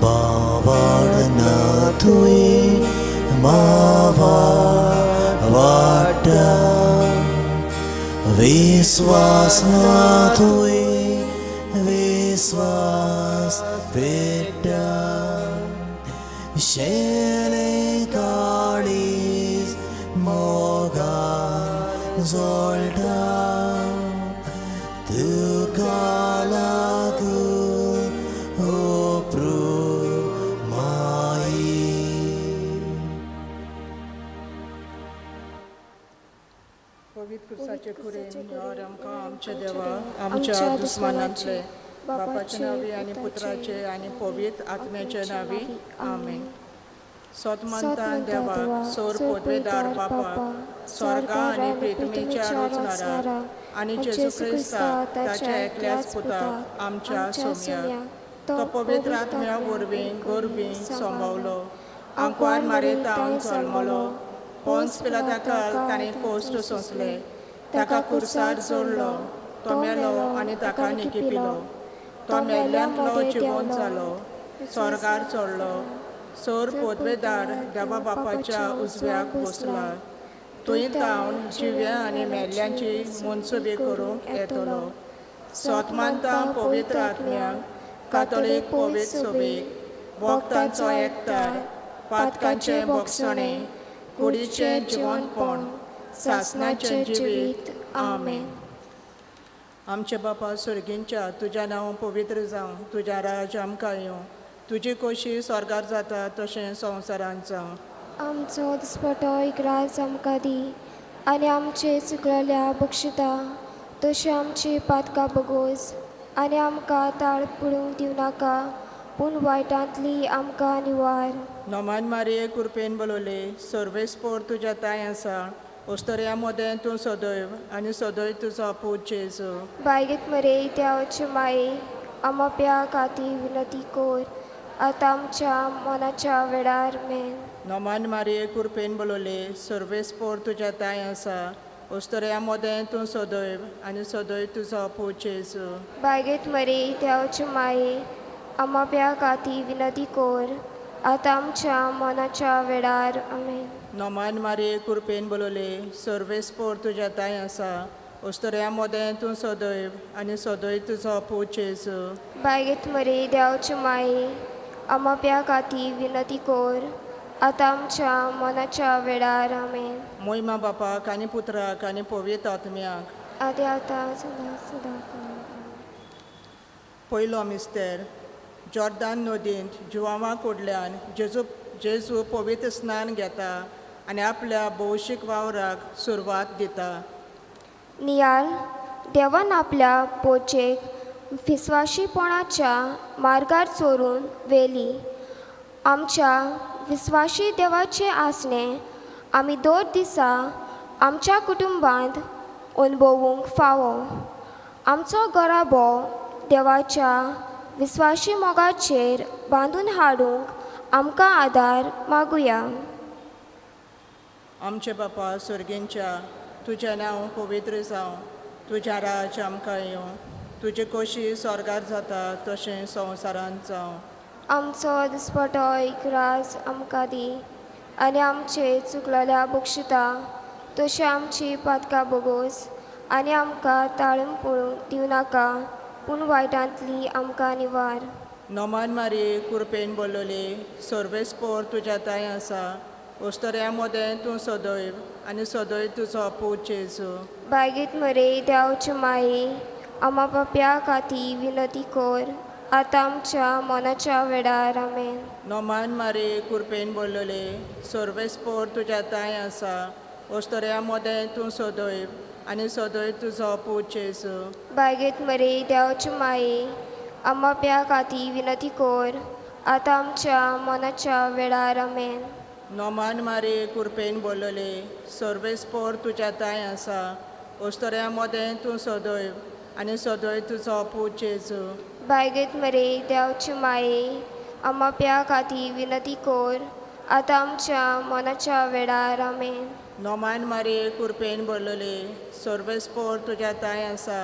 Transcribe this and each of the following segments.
बावाडना तुई मावा वाटा विश्वास ना तुई विश्वास पेटा शेले काळीज मोगा जोडा तुका लागून ओ प्रभू माई. पवित्र कुर्साचे खुरेन यार आमकां आमचे देवा आमच्या दुस्मानांतले बापाचे नावी आनी पुत्राचे आनी पवित्र आत्म्याचे नावी आमेन. सोतमंतान देवा सोर पोतवेदार बापा स्वर्गा आनी पृथ्वीच्या रचणारा आनी जेजू क्रिस्ता ताच्या एकल्याच पुताक आमच्या सोम्या तो पवित्र आत्म्या वरवीं गोरबीं संभवलो आंकवार मारीत तावन जल्मलो पोंस पिलाताकाल ताणें कोश्ट सोंसले ताका कुर्सार जोडलो तो मेलो आनी ताका निकिपिलो तो मेल्ल्यांतलो जिवंत जालो स्वर्गार चडलो सोर पोतवेदार देवा बापाच्या उजव्याक बसला थंय तावन जिव्या आनी मेल्ल्यांची मनसुबी करूंक येतलो. सोतमांता पवित्र आत्म्याक कातोलीक पवित्र सोबीक भक्तांचो एकठांय पातकांचे भोगसणे कुडीचें जिवंतपण सासणाचें जिवीत आमेन. आमचे बापा सुर्गींच्या तुजें नांव पवित्र जावं तुजें राज आमकां येवं तुजी खोशी स्वर्गार जाता तशें संवसारांत जावं. आमचो दिसपटो राज आमकां दी आनी आमचे चुकलेल्या बक्षिता तशें आमची पातकां बगोस आनी आमकां ताळ पडूंक दिवं नाका पूण वायटांतली आमकां निवार. नोमान मारये कुरपेन बोलोले सर्वेस्पोर तुज्या ताय आसा ओस्तोऱ्या मोदें तूं सदैव आनी सदैव तुजो पूत जेजू. बायगेत मरे त्या वचे माये आमाप्या खातीर विनती कोर आतां आमच्या मनाच्या वेळार मेन. नोमान मारये कुरपेन बोलोले सर्वेस्पोर तुज्या ताय आसा ओस्तोऱ्या मोदें तूं सदैव आनी सदैव तुजो पूत जेजू. बायगेत मरे त्या वचे माये आमाप्या खातीर विनती कोर आतां आमच्या मनाच्या वेळार आमेन. नोमान मारये कुरपेन बोलोले सर्वेस्पोर तुज्या ताय आसा ओस्तोऱ्या मोदें तूं सदैव आनी सदैव तुजो पूत जेजू. बायगेत मरे देवाचे माये आमाप्या खातीर विनती कोर आतां आमच्या मनाच्या वेळार आमेन. मोहिमा बापाक आनी पुत्राक आनी पवित्र आत्म्याक आदी आतां सदां सदां. पयलो मिस्तेर जॉर्दान नदींत जुवांवा कडल्यान जेजू पवित्र स्नान घेता आनी आपल्या भौशीक वावराक सुरवात दिता. नियाल देवान आपल्या पोचेक विस्वाशीपणाच्या मार्गार चोरून वेली. आमच्या विस्वाशी देवाचे आसणे आमी दर दिसा आमच्या कुटुंबांत अनुभवूंक फावो. आमचो गराबो देवाच्या विस्वाशी मोगाचेर बांदून हाडूंक आमकां आदार मागुया. आमचे बापा सुर्गींच्या तुजें नांव पवित्र जावं तुजें राज आमकां येवं तुजी खोशी स्वर्गार जाता तशें संवसारांत जावं. आमचो दिसपटो राज आमकां दी आनी आमचे चुकलेल्या बक्षिता तशें आमची पातकां बगोस आनी आमकां ताळून पळोवंक दिवं नाका पूण वायटांतली आमकां निवार. नोमान मारये कुरपेन बोलोले सर्वेस्पोर तुज्या ताय आसा ओस्तोऱ्या मोदें तूं सदैव आनी सदैव तुजो पूत जेजू. बायगेत मरे देवाचे माये आमा बाप्या खातीर विनती कोर आतां आमच्या मनाच्या वेळार आमेन. नोमान मारये कुरपेन बोलोले सर्वेस्पोर तुज्या ताय आसा ओस्तोऱ्या मोदें तूं सदैव आनी सदैव तुजो पूत जेजू. बायगेत मरे देवाचे माये आमाप्या खातीर विनती कोर आतां आमच्या मनाच्या वेळार आमेन. नोमान मारये कुरपेन बोलोले सर्वेस्पोर तुज्या ताय आसा ओस्तोऱ्या मोदें तूं सदैव आनी सदैव तुजो पूत जेजू. बायगेत मरे देवाचे माये आमाप्या खातीर विनती कोर आतां आमच्या मनाच्या वेळार आमेन. नोमान मारये कुरपेन बोलोले सर्वेस्पोर तुज्या ताय आसा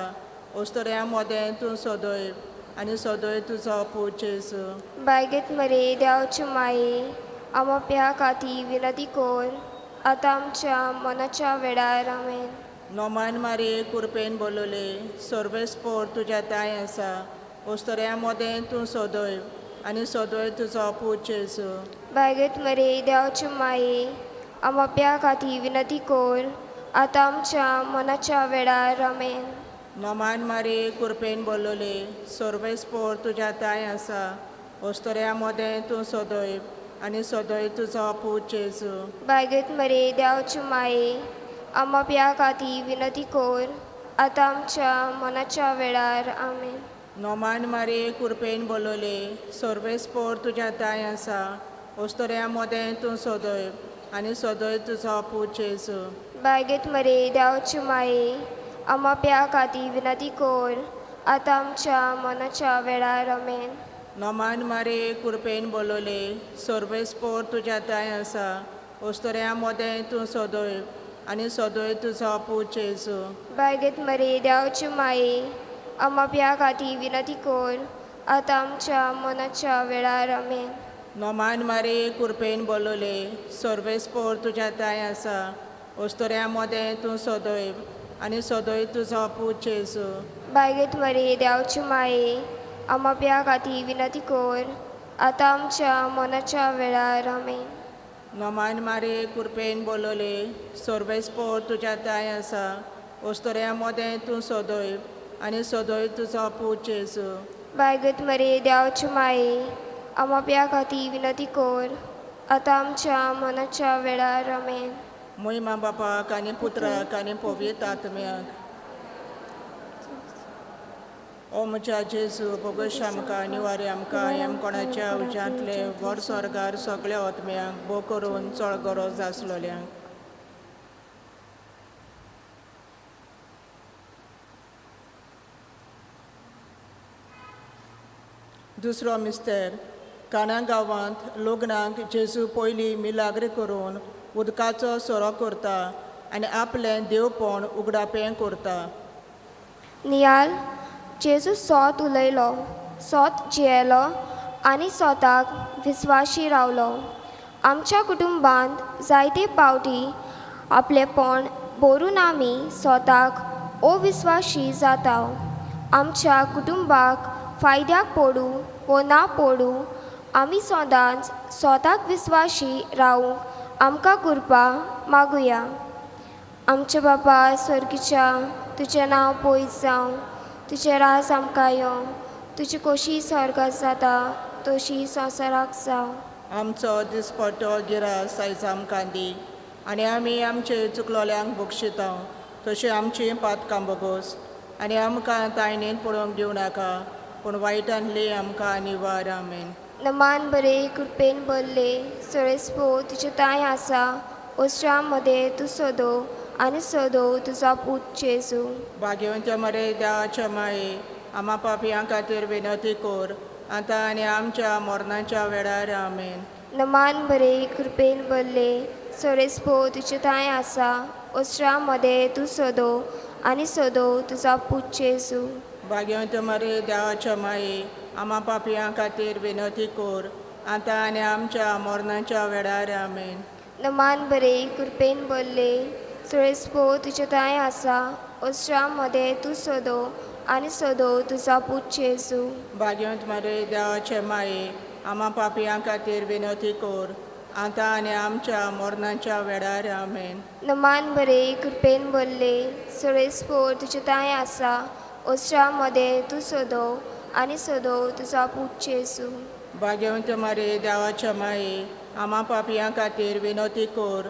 ओस्तोऱ्या मोदें तूं सदैव आनी सदोय तुजो पूत जेजू बायगेत मरे देवाची माये आमोप्या खाती विनती कोर आतां आमच्या मनाच्या वेळार आमेन. नोमान मारी कुरपेन बोलोले सर्वेस पोर तुज्या ताय आसा ओस्तऱ्या मोदें तूं सोदोय आनी सोदोय तुजो पूत जेजू बायगेत मरे देवाची माये आमोप्या खाती विनती कोर आतां आमच्या मनाच्या वेळार आमेन. नोमान मारी कुरपेन बोलोले सर्वेस पोर तुज्या ताय आसा ओस्तऱ्या मोदें तूं सोदोय आनी सोदोय तुजो पूत जेजू बायगेत मरे देवाची माये आमोप्या खाती विनती कोर आतां आमच्या मनाच्या वेळार आमेन. नोमान मारी कुरपेन बोलोले सर्वेस पोर तुज्या ताय आसा ओस्तऱ्या मोदें तूं सोदोय आनी सोदोय तुजो पूत जेजू बायगेत मरे देवाची माये आमोप्या खाती विनती कोर आतां आमच्या मनाच्या वेळार आमेन. नोमान मारी कुरपेन बोलोले सर्वेस पोर तुज्या ताय आसा ओस्तऱ्या मोदें तूं सोदोय आनी सोदोय तुजो पूत जेजू बायगेत मरे देवाची माये आमोप्या खाती विनती कोर आतां आमच्या मनाच्या वेळार आमेन. नोमान मारी कुरपेन बोलोले सर्वेस पोर तुज्या ताय आसा ओस्तऱ्या मोदें तूं सोदोय आनी सोदोय तुजो पूत जेजू बायगेत मरे देवाची माये आमोप्या खाती विनती कोर आतां आमच्या मनाच्या वेळार आमेन. नोमान मारी कुरपेन बोलोले सर्वेस पोर तुज्या ताय आसा ओस्तऱ्या मोदें तूं सोदोय आनी सोदोय तुजो पूत जेजू बायगेत मरे देवाची माये आमोप्या खाती विनती कोर आतां आमच्या मनाच्या वेळार आमेन. महिमा बापाक आनी पुत्राक आनी पवित्र आत्म्याक ओ म्हज्या जेजू बोगोश आमकां निवारी आमकां हेम कोणाच्या उज्यांतले वर स्वर्गार सगळ्या आत्म्यांक बो करून चड गरज आसलोल्यांक दुसरो मिस्तेर काना गांवांत लग्नाक जेजू पयलीं मिलाग्र करून उदकाचो सोरो करता आनी आपलें देवपण उगडापें करता. नियाल जेजू सोत उलयलो सोत जियेलो आनी सोताक विस्वाशी रावलो. आमच्या कुटुंबांत जायते पावटी आपलेपण भरून आमी सोताक अविस्वाशी जाता. आमच्या कुटुंबाक फायद्याक पडू वो ना पडू आमी सदांच सोताक विस्वाशी रावूंक आमकां कृपा मागुया. आमचे बापा स्वर्गीच्या तुजें नांव पयस जावं तुजें राज आमकां येवं तुजी खोशी स्वर्गांत जाता तशी संवसाराक जावं. आमचो दिसपट्टो गिरास आयज आमकां दी आनी आमी आमचे चुकलोल्यांक बक्षिता तशी आमची पातकां बोगोस आनी आमकां तायणेन पडोवंक दिवं नाका पूण वायटांतली आमकां निवार. आमेन. नमान बरे कृपेन भरले सळेस्पो तुजे ताय आसा ओस्ट्रा मदें तूं सोदो आनी सोदो तुजो पूत जेजू. भाग्यवंत मरे देवाचे माये आमा पापयां खातीर विनती कोर आतां आनी आमच्या मरणाच्या वेळार. आमेन. नमान बरे कृपेन भरले सळेस्पो तुजे ताय आसा ओस्ट्रा मदें तूं सोदो आनी सोदो तुजो पूत जेजू. भाग्यवंत मरे देवाचे माये आमा पापयां खातीर विनती कोर आतां आनी आमच्या मरणाच्या वेळार. आमेन. नमान बरे कृपेन भरले सळेस्पो तुजे ताय आसा ओस्ट्रा मदें तूं सोदो आनी सोदो तुजो पूत जेजू. भाग्यवंत मरे देवाचे माये आमा पापयां खातीर विनती कोर आतां आनी आमच्या मरणाच्या वेळार. आमेन. नमान बरे कृपेन भरले सळेस्पो तुजे ताय आसा ओस्ट्रा मदें तूं सोदो आनी सोदो तुजो पूत जेजू. भाग्यवंत मरे देवाचे माये आमा पापयां खातीर विनती कोर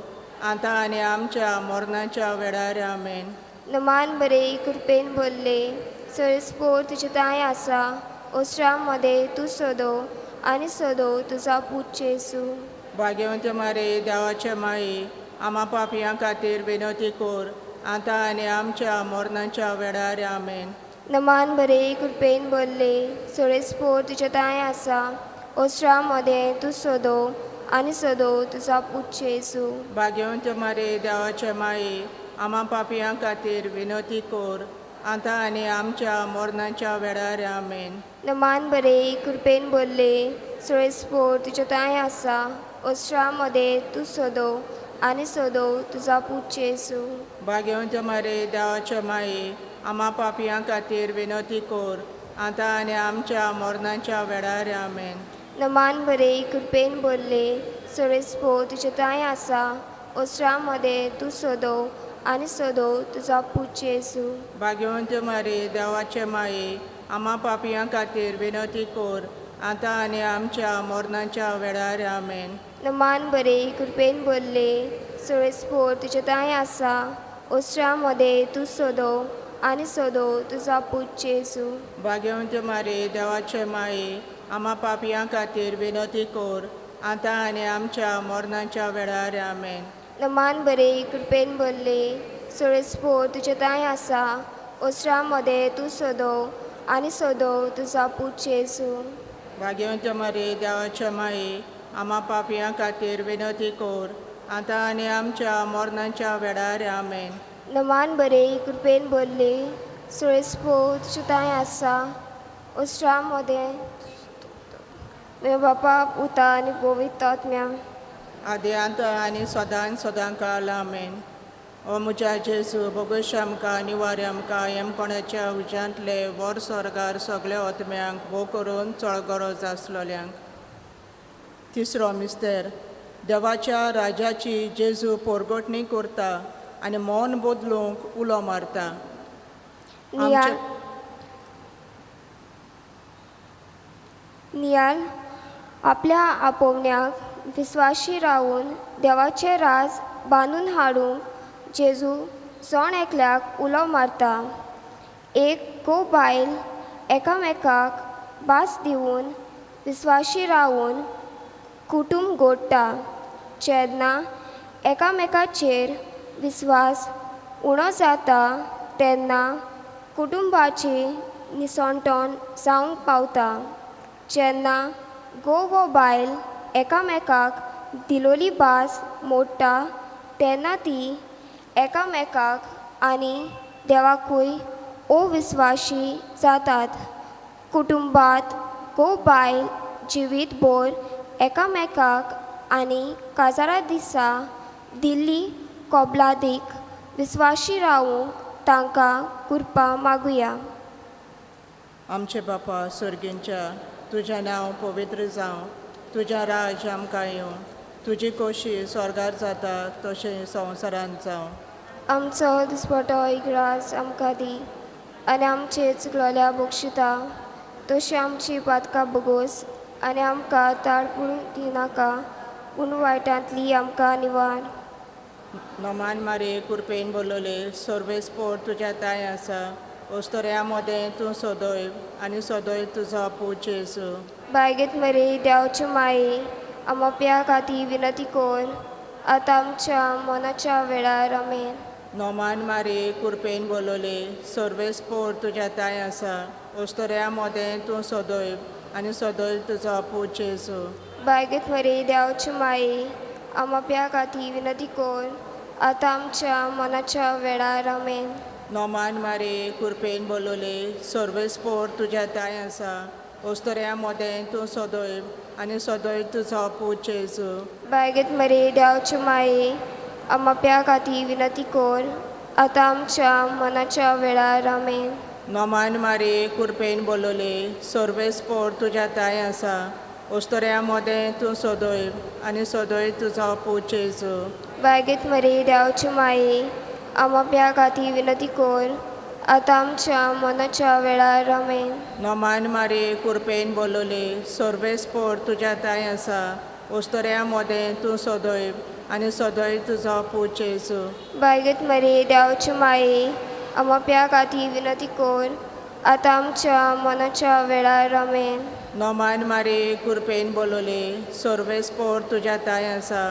आतां आनी आमच्या मरणाच्या वेळार. आमेन. नमान बरे कृपेन भरले सळेस्पो तुजे ताय आसा ओस्ट्रा मदें तूं सोदो आनी सोदो तुजो पूत जेजू. भाग्यवंत मरे देवाचे माये आमा पापयां खातीर विनती कोर आतां आनी आमच्या मरणाच्या वेळार. आमेन. नमान बरे कृपेन भरले सळेस्पो तुजे ताय आसा ओस्ट्रा मदें तूं सोदो आनी सोदो तुजो पूत जेजू. भाग्यवंत मरे देवाचे माये आमा पापयां खातीर विनती कोर आतां आनी आमच्या मरणाच्या वेळार आमेन. नमान बरे कृपेन बोलले सुळेस्पोर तुझ्या ताय आसा ओस्ट्रा मध्ये तू सोदो आनी सोदो तुझा पूत येसू. भाग्यवंत मारे देवाचे माये आम्हा पापयां खातीर विनवती कोर आतां आनी आमच्या मरणाच्या वेळार आमेन. नमान बरे कृपेन बोलले सुळेस्पोर तुझ्या ताय आसा ओस्ट्रा मध्ये तू सोदो आनी सोदो तुझा पूत येसू. भाग्यवंत मारे देवाचे माये आम्हा पापयां खातीर विनवती कोर आतां आनी आमच्या मरणाच्या वेळार आमेन. नमान बरे कृपेन बोलले सुळेस्पोर तुझ्या ताय आसा ओस्ट्रा मध्ये तू सोदो आनी सोदो तुझा पूत येसू. भाग्यवंत मारे देवाचे माये आम्हा पापयां खातीर विनवती कोर आतां आनी आमच्या मरणाच्या वेळार आमेन. नमान बरे कृपेन बोलले सुळेस्पोर तुझ्या ताय आसा ओस्ट्रा मध्ये तू सोदो आनी सोदो तुझा पूत येसू. भाग्यवंत मारे देवाचे माये आम्हा पापयां खातीर विनवती कोर आतां आनी आमच्या मरणाच्या वेळार आमेन. नमान बरे कृपेन बोलले सुळेस्पोर तुझ्या ताय आसा ओस्ट्रा मध्ये मे बापा पुता आनी पवित्र आत्म्या आद्यांत आनी सदांच काल आमेन. ओ म्हज्या जेजू बोगूश आमकां निवार आमकां हेम कोणाच्या उज्यांतले वर स्वर्गार सगळे आत्म्यांक भोव करून चड गरज आसलोल्यांक. तिसरो मिस्तेर देवाच्या राजाची जेजू पोरगोटणी करता आनी मौन बदलूंक उलो मारता. नियाल आपल्या आपोवण्याक विस्वाशी रावून देवाचे राज बांदून हाडूंक जेजू जण एकल्याक उलो मारता. एक गो बायल एकामेकाक भास दिवन विस्वाशी रावून कुटुंब घडटा. जेन्ना एकामेकाचेर विस्वास उणो जाता तेन्ना कुटुंबाची निसंटोण जावंक पावता. जेन्ना घोव वो बायल एकामेकाक दिलोली भास मोडटा तेन्ना ती एकामेकाक आनी देवाकूय अविस्वाशी जातात. कुटुंबात घोव बायल जिवीतभर एकामेकाक आनी काजारा दिसा दिल्ली कबलादीक विस्वाशी रावूंक तांकां कृपा मागुया. आमचे बापा सर्गींच्या तुजें नांव पवित्र जावं, तुजें राज आमकां येवं, तुजी खोशी स्वर्गार जाता तशें संवसारांत जावं. आमचो दिसपटो इग्रास आमकां दी आनी आमचे चुकलोल्या बक्षिता तशी आमची पातकां बगोस आनी आमकां ताळ पडूंक दिनाका पूण वायटांतली आमकां निवार. नोमान मारे कुरपेन बोलोले सर्वेस्पोर तुज्या ताय आसा ओस्तोऱ्या मोदें तूं सोदोय आनी सोदोय तुजो पूत येसू. बायगेत मरे देवाचे माये आमोप्या खातीर विनती कोर आतां आमच्या मनाच्या वेळार आमेन. नोमान मारे कुरपेन बोलोले सर्वेस्पोर तुज्या ताय आसा ओस्तोऱ्या मोदें तूं सोदोय आनी सोदोय तुजो पूत येसू. बायगेत मरे देवाचे माये आमोप्या खातीर विनती कोर आतां आमच्या मनाच्या वेळार आमेन. नोमान मारे कुरपेन बोलोले सर्वेस्पोर तुज्या ताय आसा ओस्तोऱ्या मोदें तूं सोदोय आनी सोदोय तुजो पूत येसू. बायगेत मरे देवाचे माये आमोप्या खातीर विनती कोर आतां आमच्या मनाच्या वेळार आमेन. नोमान मारे कुरपेन बोलोले सर्वेस्पोर तुज्या ताय आसा ओस्तोऱ्या मोदें तूं सोदोय आनी सोदोय तुजो पूत येसू. बायगेत मरे देवाचे माये आमोप्या खातीर विनती कोर आतां आमच्या मनाच्या वेळार आमेन. नोमान मारे कुरपेन बोलोले सर्वेस्पोर तुज्या ताय आसा ओस्तोऱ्या मोदें तूं सोदोय आनी सोदोय तुजो पूत येसू. बायगेत मरे देवाचे माये आमोप्या खातीर विनती कोर आतां आमच्या मनाच्या वेळार आमेन. नोमान मारे कुरपेन बोलोले सर्वेस्पोर तुज्या ताय आसा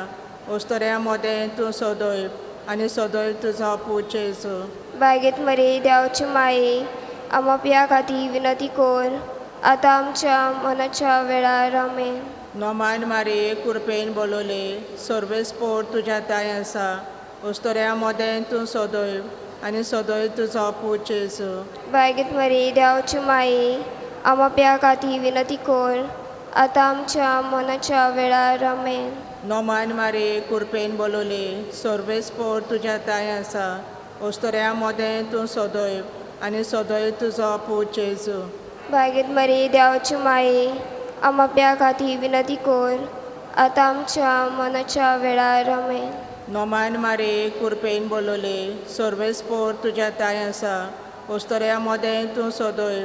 ओस्तोऱ्या मोदें तूं सोदोय आनी सोदोय तुजो पूत येसू. बायगेत मरे देवाचे माये आमोप्या खातीर विनती कोर आतां आमच्या मनाच्या वेळार आमेन. नोमान मारे कुरपेन बोलोले सर्वेस्पोर तुज्या ताय आसा ओस्तोऱ्या मोदें तूं सोदोय आनी सदोय तुजो पूत जेजू बायगेत मरी देवाची माई आमाप्या खातीर विनंती कर आतां आमच्या मनाच्या वेळार आमेन. नोमान मारे कुरपेन बोलोले सोर्वेस पोर तुज्या ताय आसा ओस्तोऱ्या मोदें तूं सदोय आनी सदोय तुजो पूत जेजू बायगेत मरी देवाची माई आमाप्या खातीर विनंती कर आतां आमच्या मनाच्या वेळार आमेन. नोमान मारे कुरपेन बोलोले सोर्वेस पोर तुज्या ताय आसा ओस्तोऱ्या मोदें तूं सदोय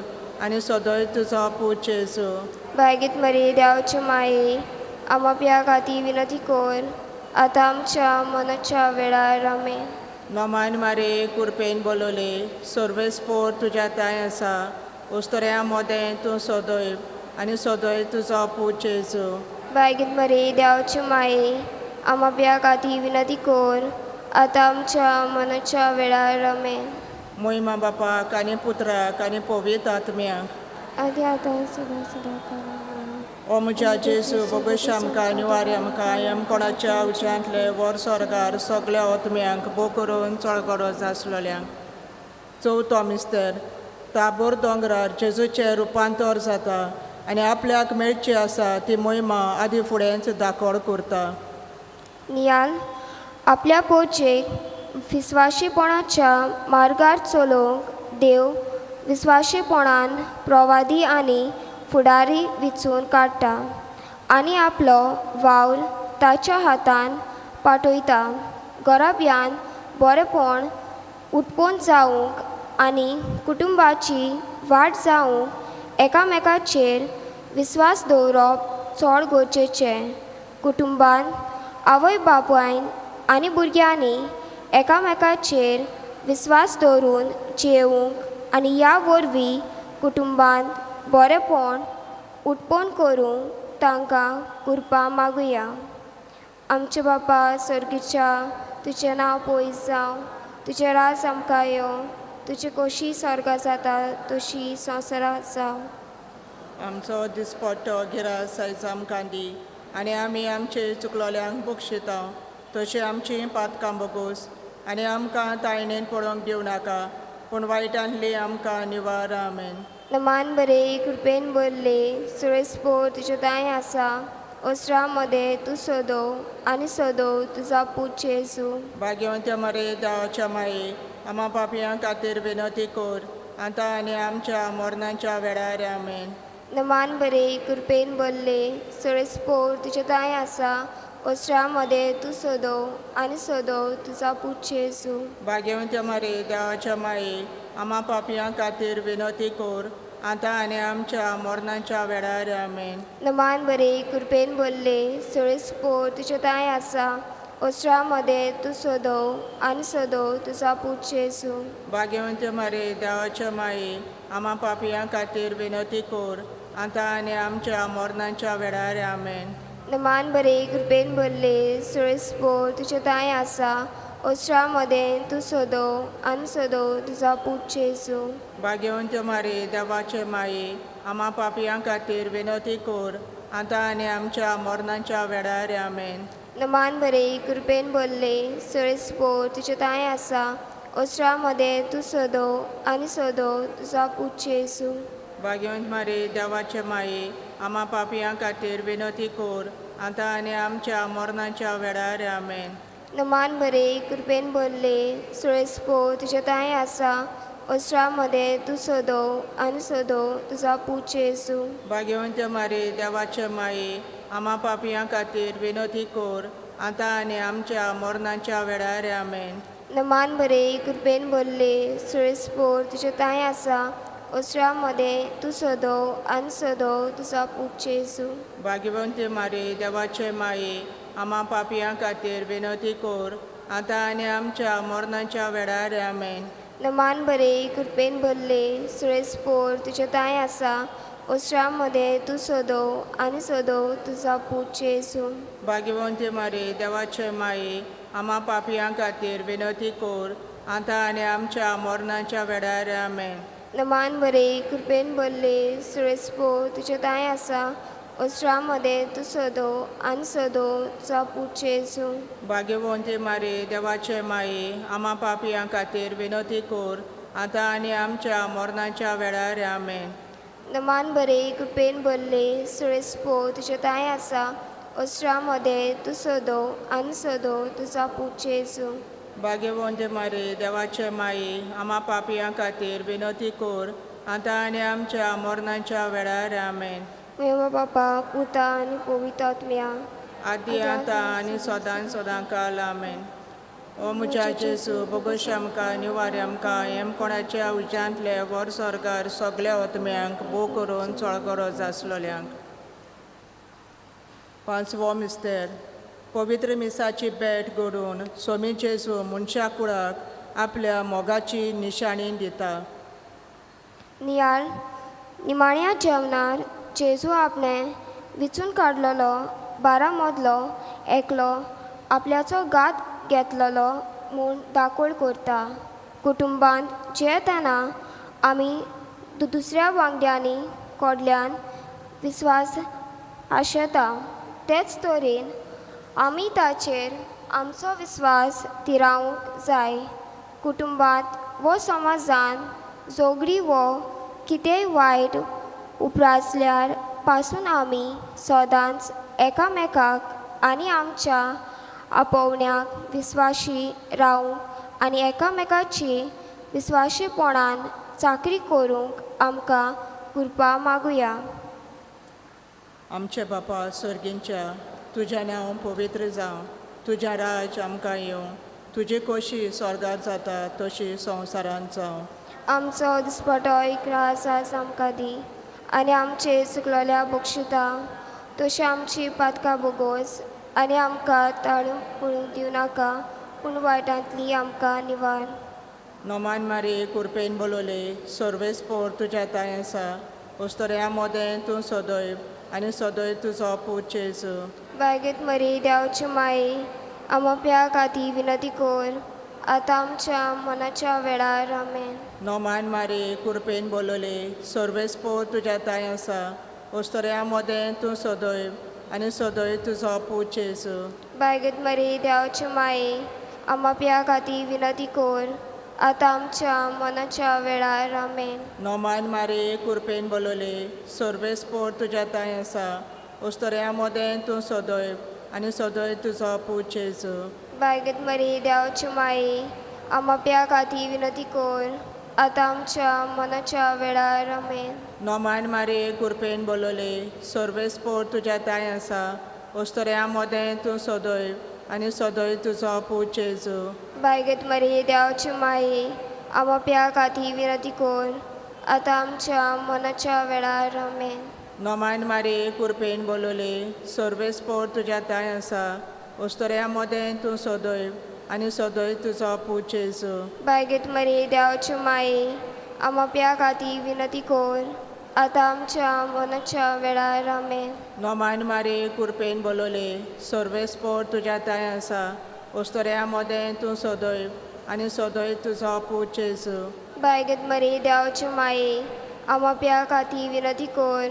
आनी सदोय तुजो पूत जेजू बायगेत मरी देवाची माई आमाप्या खातीर विनंती कर आतां आमच्या मनाच्या वेळार आमेन. नोमान मारे कुरपेन बोलोले सोर्वेस पोर तुज्या ताय आसा ओस्तोऱ्या मोदें तूं सदोय आनी सदोय तुजो पूत जेजू बायगेत मरी देवाची माई आमाप्या खातीर विनंती कर आतां आमच्या मनाच्या वेळार आमेन. मोहिमा बापाक आनी पुत्राक आनी पवित्र आत्म्याक आदी आतां सदां सदां करा. ओ म्हज्या जेजू बोगोश आमकां निवारी आमकां एम कोणाच्या उच्यांतले वर स्वर्गार सगळ्या आत्म्यांक बो करून चड गरज आसलेल्यांक. चवथो मिस्तर ताबोर दोंगरार जेजूचें रुपांतर जाता आनी आपल्याक मेळची आसा ती मोहिमा आदी फुडेंच दाखोड करता. नियाल आपल्या पोचेक विस्वाशीपणाच्या मार्गार चलोवंक देव विस्वाशीपणान प्रवादी आनी फुडारी विचून काडटा आनी आपलो वावर ताच्या हातान पाठयता. गराब्यान बरेपण उठपण जावंक आनी कुटुंबाची वाट जावंक एकामेकाचेर विस्वास दवरप चड गरजेचें. कुटुंबान आवय बापायन आनी भुरग्यांनी एकामेकाचेर विस्वास दवरून जेवूंक आनी ह्या वरवीं कुटुंबान बरेपण उठपण करूंक तांकां कृपा मागुया. आमचे बापा सर्गीच्या तुजें नांव पयस जावं तुजें राज आमकां येवं तुजी कशी स्वर्गा जाता तशी संवसारांत जावं. आमचो दिसपट्टो गिरास आयज आमकां दी आनी आमी आमचे चुकलोल्यांक बक्षिता तशी आमची पातकां बोगोस आनी आमकां तायणेन पडोवंक दिवं नाका पूण वायटांतली आमकां निवार. आमेन. नमान बरे कृपेन भरले सुरेस्पोर तुजे दाय आसा ओस्रा मदें तूं सोदव आनी सोदव तुजा पूत जेजू. भाग्यवंत मरे देवाच्या माये आमा पापयां खातीर विनंती कर आतां आनी आमच्या मरणाच्या वेळार. आमेन. नमान बरे कृपेन भरले सुरेस्पोर तुजे दाय आसा ओस्रा मदें तूं सोदव आनी सोदव तुजा पूत जेजू. भाग्यवंत मरे देवाच्या माये आमा पापयां खातीर विनंती कर आतां आनी आमच्या मरणाच्या वेळार. आमेन. नमान बरे कृपेन भरले सुरेस्पोर तुजे दाय आसा ओस्रा मदें तूं सोदव आनी सोदव तुजा पूत जेजू. भाग्यवंत मरे देवाच्या माये आमा पापयां खातीर विनंती कर आतां आनी आमच्या मरणाच्या वेळार. आमेन. नमान बरे कृपेन भरले सुरेस्पोर तुजे दाय आसा ओस्रा मदें तूं सोदव आनी सोदव तुजा पूत जेजू. भाग्यवंत मरे देवाचे माये आमा पापयां खातीर विनंती कर आतां आनी आमच्या मरणाच्या वेळार. आमेन. नमान बरे कृपेन भरले सुरेस्पोर तुजे दाय आसा ओस्रा मदें तूं सोदव आनी सोदव तुजा पूत जेजू. भाग्यवंत मरे देवाचे माये आमा पापयां खातीर विनंती कर आतां आनी आमच्या मरणाच्या वेळार. आमेन. नमान बरे कृपेन भरले सुरेस्पोर तुजे दाय आसा ओस्रा मदें तूं सोदव आनी सोदव तुजा पूत जेजू. भाग्यवंत मरे देवाचे माये आमा पापयां खातीर विनंती कर आतां आनी आमच्या मरणाच्या वेळार. आमेन. नमान बरे कृपेन भरले सुरेस्पोर तुजे दाय आसा ओस्रा मदें तूं सोदव आनी सोदव तुजा पूत जेजू. भाग्यवंत मरे देवाचे माये आमा पापयां खातीर विनंती कर आतां आनी आमच्या मरणाच्या वेळार. आमेन. नमान बरे कृपेन भरले सुरेस्पोर तुजे दाय आसा ओस्रा मदें तूं सोदव आनी सोदव तुजा पूत जेजू. भाग्यवंत मरे देवाचे माये आमा पापयां खातीर विनंती कर आतां आनी आमच्या मरणाच्या वेळार. आमेन. नमान बरे कृपेन भरले सुरेस्पोर तुजे दाय आसा अस्त्रामध्ये तू सदो आनी सदो तुझा पूत जेजू भाग्यवंती मारी देवाचे माये आम्हा पापियां खातीर विनंती कोर आतां आनी आमच्या मरणाच्या वेळार आमेन. नमान बरे कृपेन भरले सुळेस्पो तुझे ताय आसा अस्त्रामध्ये तू सदो आनी सदो तुझा पूत जेजू भाग्यवंती मारी देवाचे माये आम्हा पापियां खातीर विनंती कोर आतां आनी आमच्या मरणाच्या वेळार आमेन. मेवा बापा पुता आनी पवित्र आत्म्या आदी आतां आनी सदां सदां काल आमेन. ओ म्हज्या जेजू बोगोश आमकां निवार आमकां हेम कोणाच्या उज्यांतले वर सरकार सगल्या आत्म्यांक बो करून चळ गरज आसलोल्यांक. पांचवो मिस्तेर पवित्र मिसाची भेट घडोवन स्वामी जेजू मनशा कुळाक आपल्या मोगाची निशाणी दिता. नियाळ निमाण्या जेवणार जेजू आपणे विचून काडलेलो 12 मदलो एकलो आपल्याचो गात घेतलेलो म्हूण दाखोळ करता. कुटुंबांत जेतना आमी दुसऱ्या वांगड्यांनी कोडल्यान विस्वास आशेता तेच तरेन आमी ताचेर आमचो विस्वास तिरावंक जाय. कुटुंबांत वो समाजान झगडी वो कितेंय वायट उपरासल्यार पासून आमी सदांच एकामेकाक आनी आमच्या आपोवण्याक विस्वाशी रावूंक आनी एकामेकाची विस्वाशीपणान चाकरी करूंक आमकां कृपा मागुया. आमचे बापा सर्गींच्या तुजें नांव पवित्र जावं, तुजें राज आमकां येवं, तुजी खोशी स्वर्गांत जाता तशी संवसारांत जावं. आमचो दिसपटो रास आज आमकां दी आनी आमचे चुकलेल्या बक्षिता तशी आमची पातकां बोगोस आनी आमकां ताळूंक पळूंक दिवं नाका पूण वायटांतली आमकां निवार. नोमान मारी कुरपेन बोलोले सर्वेस पोर तुज्या ताय आसा उस्तोऱ्या मोदें तूं सदैव आनी सदैव तुजो पूत जेजू. बायगेत मरी देवाची माये आमोप्या खातीर विनंती कोर आतां आमच्या मनाच्या वेळार आमेन. नोमान मारी कुरपेन बोलोले सर्वेस पोर तुज्या ताय आसा उस्तोऱ्या मोदें तूं सदैव आनी सदैव तुजो पूत जेजू. बायगेत मरी देवाची माये आमोप्या खातीर विनंती कोर आतां आमच्या मनाच्या वेळार आमेन. नोमान मारी कुरपेन बोलोले सर्वेस पोर तुज्या ताय आसा उस्तोऱ्या मोदें तूं सदैव आनी सदैव तुजो पूत जेजू. बायगेत मरी देवाची माये आमोप्या खातीर विनंती कोर आतां आमच्या मनाच्या वेळार आमेन. नोमान मारी कुरपेन बोलोले सर्वेस पोर तुज्या ताय आसा उस्तोऱ्या मोदें तूं सदैव आनी सदैव तुजो पूत जेजू. बायगेत मरी देवाची माये आमोप्या खातीर विनंती कोर आतां आमच्या मनाच्या वेळार आमेन. नोमान मारी कुरपेन बोलोले सर्वेस पोर तुज्या ताय आसा उस्तोऱ्या मोदें तूं सदैव आनी सदैव तुजो पूत जेजू. बायगेत मरी देवाची माये आमोप्या खातीर विनंती कोर आतां आमच्या मनाच्या वेळार आमेन. नोमान मारी कुरपेन बोलोले सर्वेस पोर तुज्या ताय आसा उस्तोऱ्या मोदें तूं सदैव आनी सदैव तुजो पूत जेजू. बायगेत मरी देवाची माये आमोप्या खातीर विनंती कोर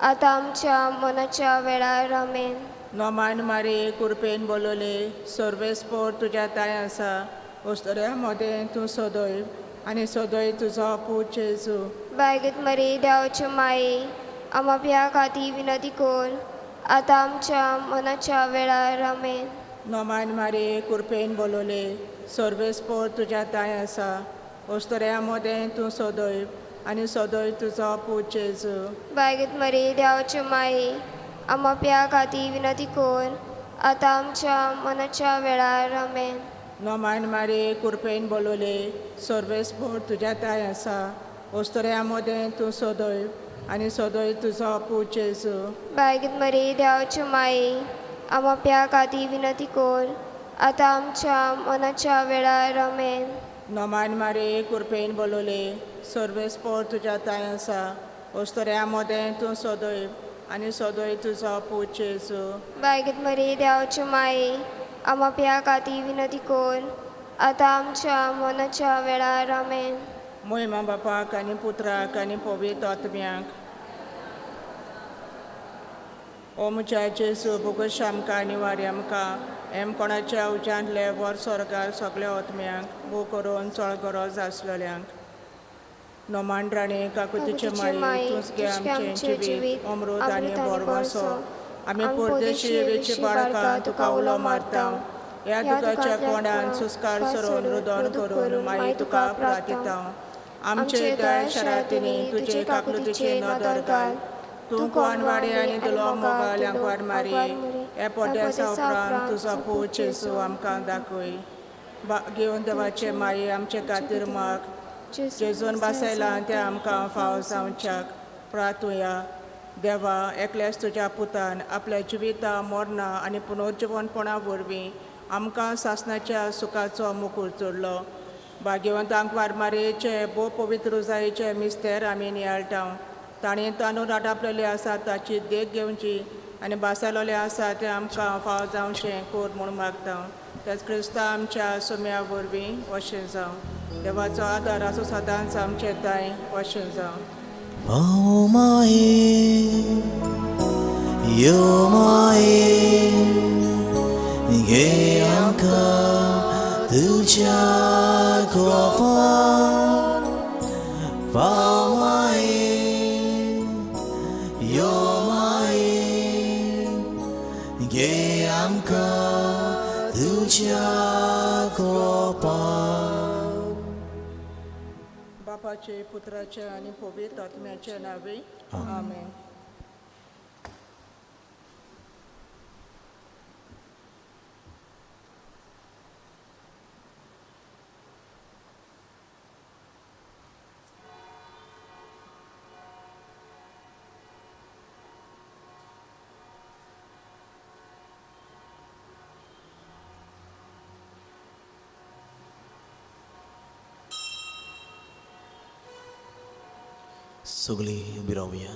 आतां आमच्या मनाच्या वेळार आमेन. नोमान मारी कुरपेन बोलोले सर्वेस पोर तुज्या ताय आसा उस्तोऱ्या मोदें तूं सदैव आनी सदैव तुजो पूत जेजू. बायगेत मरी देवाची माये आमोप्या खातीर विनंती कोर आतां आमच्या मनाच्या वेळार आमेन. नोमान मारी कुरपेन बोलोले सर्वेस पोर तुज्या ताय आसा उस्तोऱ्या मोदें तूं सदैव आनी सदैव तुजो पूत जेजू. बायगेत मरी देवाची माये आमोप्या खातीर विनंती कोर आतां आमच्या मनाच्या वेळार आमेन. नोमान मारी कुरपेन बोलोले सर्वेस पोर तुज्या ताय आसा उस्तोऱ्या मोदें तूं सदैव आनी सदैव तुजो पूत जेजू. बायगेत मरी देवाची माये आमोप्या खातीर विनंती कोर आतां आमच्या मनाच्या वेळार आमेन. नोमान मारी कुरपेन बोलोले सर्वेस पोर तुज्या ताय आसा उस्तोऱ्या मोदें तूं सदैव आनी सदैव तुजो पूत जेजू. बायगेत मरी देवाची माये आमोप्या खातीर विनंती कोर आतां आमच्या मनाच्या वेळार आमेन. मोहिमा बापाक आनी पुत्राक आनी पवित्र आत्म्याक ओमच्याचे सुबुगश आमकां आनी वारी आमकां एम कोणाच्या उज्यांतले वर स्वर्गार सगल्या आत्म्यांक बू करून चड गरज आसलेल्यांक नोमांड्राणी काकुतीचे माई तुझगे आमचे जिवीत अमृत आनी बोरवसो आमी परदेशी वेची बाळकां तुका उलो मारता ह्या दुखाच्या कोंडान सुस्कार सरून रुदन करून माई तुका प्रार्थिता आमचे दळ शरातिनी तुजे काकुतीचे नदर घाल तूं कोण वाडे आनी तुलो मोगाल वाड मारी हे पोट्यासा उपरांत तुजो पूत जेसू आमकां दाखय घेवन देवाचे माई आमचे खातीर माग जेजून बसयलां तें आमकां फाव जावच्याक प्रार्थुया देवा एकल्याच तुज्या पुतान आपल्या जिविता मरणा आनी पुनर्जीवनपणा वरवीं आमकां सासणाच्या सुखाचो मुकूट जोडलो भाग्यवंतांक वारमारेचे भोव पवित्र रुजायेचे मिस्तेर आमी नियाळटा ताणें तांदूळ राटापलेले आसा ताची देख घेवची आनी बासालोले आसा ते आमकां फाव जावचें कोर म्हूण मागता तेच क्रिस्ता आमच्या सुम्या वरवीं वशें जावं देवाचो आदार आसूं सदांच आमचे ताय वशें जावं Oh my, you my, ge amka tuja kropa. Oh my, you my, ge amka tuja kropa. बापाचे पुत्राचे आनी पवित्र आत्म्याचे नावे आमेन सगळी उबी रावया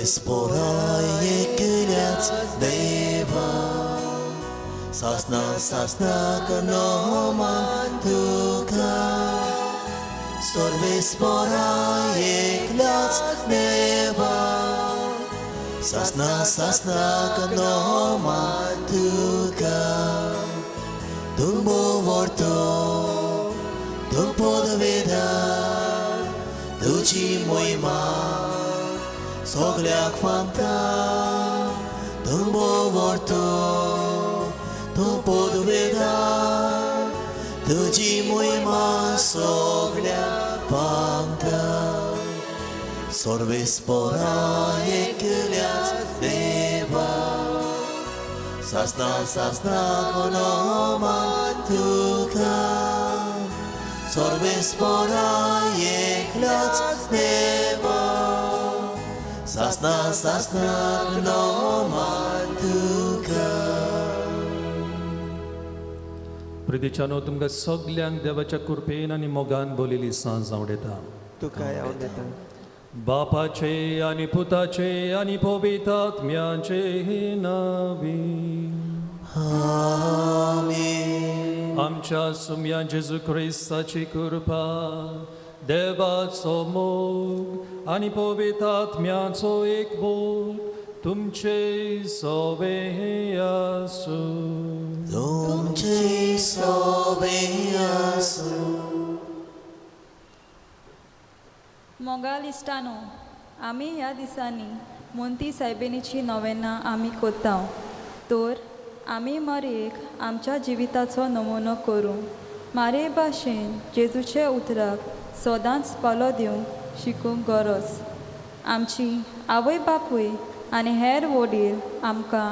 Sorbesporai ekeliac deva Sasna sasna kanoman tuka Sorbesporai ekeliac deva Sasna sasna kanoman tuka Tumbo vorto Tumpo davida Tuci moima Soglia quanta Tumbo vorto Tumpo duveda Tuci moima Soglia quanta Sorvis pora ekliat deva Sasna sasna konoma tuka Sorvis pora ekliat deva Sasna sasna konoma tuka प्रितीच्यानो तुमकां सगल्यांक देवाच्या कृपेन आनी मोगान बोलिल्ली सांज आवडेता तुका आवडटा बापाचे आनी पुताचे आनी पवित्र आत्म्याचे नावी Amen आमच्या सुम्या जेजू क्रिस्ताची कृपा देवाचो मोग आनी पवित्र आत्म्याचो एकभोग तुमचे सोबे आसूं तुमचे सोबे आसूं मोगाल इश्टानो आमी ह्या दिसांनी मोंती सायबिणीची नोवेनां आमी कोत्ता तर आमी मारयेक आमच्या जिविताचो नमुनो करूं मारे भाशेन जेजूचे उतराक सदांच पालो दिवंक शिकूंक गरज आमची आवय बापूय आनी हेर वडील आमकां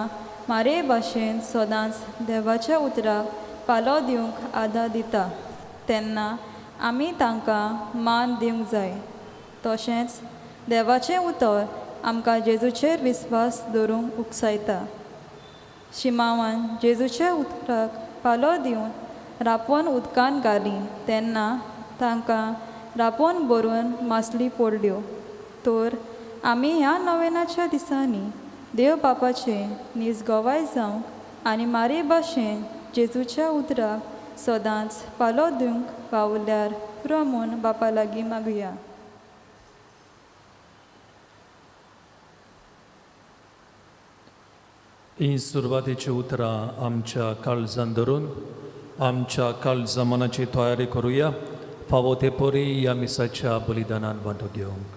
मारे भाशेन सदांच देवाच्या उतराक पालो दिवंक आदार दिता तेन्ना आमी तांकां मान दिवंक जाय तशेंच देवाचें उतर आमकां जेजूचेर विस्वास दवरूंक उकसायता शिमावान जेजूच्या उतराक पालो दिवन रापोवन उदकान घाली तेन्ना तांकां रापोवन भरून मासली पडल्यो तर आमी ह्या नोवेनाच्या दिसांनी देव बापाचें निजगोवाय जावंक आनी मारे भाशेन जेजूच्या उतराक सदांच पालो दिवंक पावल्यार पुरो म्हूण बापा लागीं मागुया. ही सुरवातीची उतरां आमच्या काळजांत धरून आमच्या काळजा मनाची तयारी करुया. फावो ते परी ह्या मिसाच्या बलिदानान वांटो घेवंक.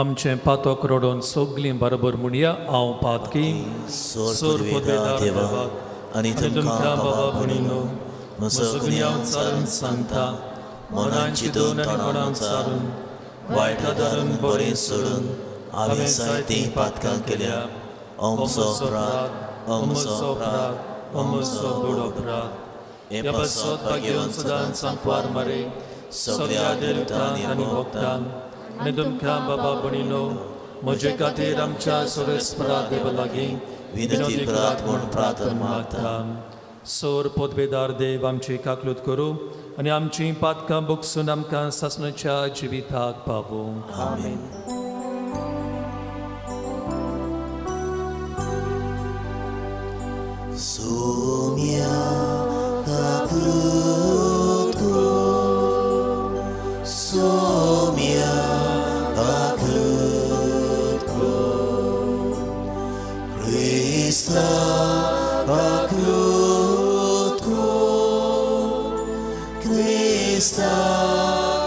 आमचें पातोक रोडोन सगलीं बरोबर म्हणया. हांव पातकी सोर पदवेदार देवाक आनी तुमकां बाबा भणीनो म्हजो हांव चालून सांगता. मनान चिंतून आनी कोणाक चालून वायटा धरून बरें सोडून हांवें जायतीं पातकां केल्या. अमचो अपराध अमचो बूड अपराध. हे पासत घेवन सदांच सांकवार मारे सगळ्या देवतांनी आनी भक्तांक आनी तुमकां बाबा भणीनो म्हजे खातीर आमच्या सोरेस्परा देवा लागीं विनंती करात म्हूण प्रार्थना मागता. सोर पदवेदार देव आमची काकलूत करूं आनी आमची पातकां बोगसून आमकां सासणाच्या जिविताक पावूं. आमीन. सोम्या काकलूत कर, सोम्या काकलूत कर, क्रिस्ता काकलूत कर, क्रिस्ता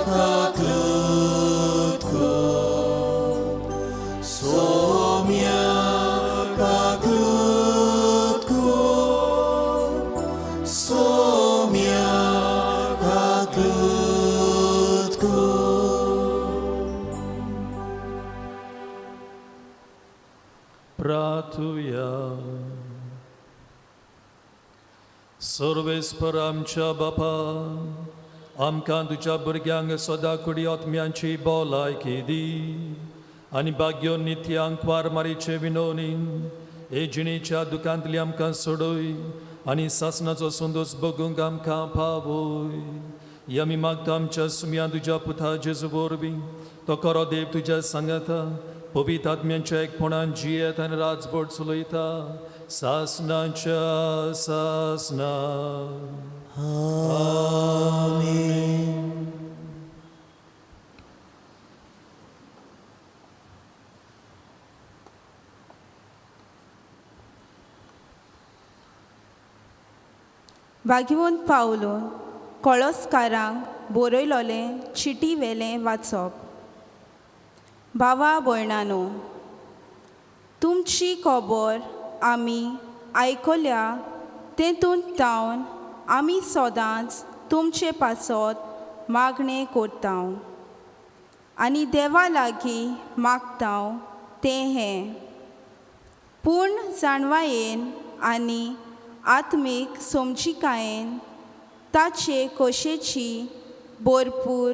काकलूत कर, सोम्या काकलूत कर, सोम्या काकलूत कर. प्रार्थुया. सर्वेस्पर आमच्या बापा, आमकां तुज्या भुरग्यांक सदां कुडी आत्म्यांची भलायकी दी आनी भाग्यो नित्यांक वार मारीचे विनोनीन हे जिणेच्या दुखांतली आमकां सोडय आनी सासणाचो संदोस बगूंक आमकां पावय. ही आमी मागता आमच्या सुम्या तुज्या पुता जेजू वरवीं. तो खरो देव तुज्या सांगाता पवित्र आत्म्यांच्या एकपणान जियेत आनी राजभट चलयता सासणाच्या सासना. आमीन. भाग्यवंत पावलो कळसकारांक बरयलोलें चिटी वेलें वाचप. भावा भयणानो, तुमची खबर आमी आयकल्या तेतून तावन आमी सदांच तुमचे पासत मागणें करता आनी देवा लागीं मागता तें हें. पूर्ण जाणवायेन आनी आत्मीक समजिकायेन ताचे कशेची भरपूर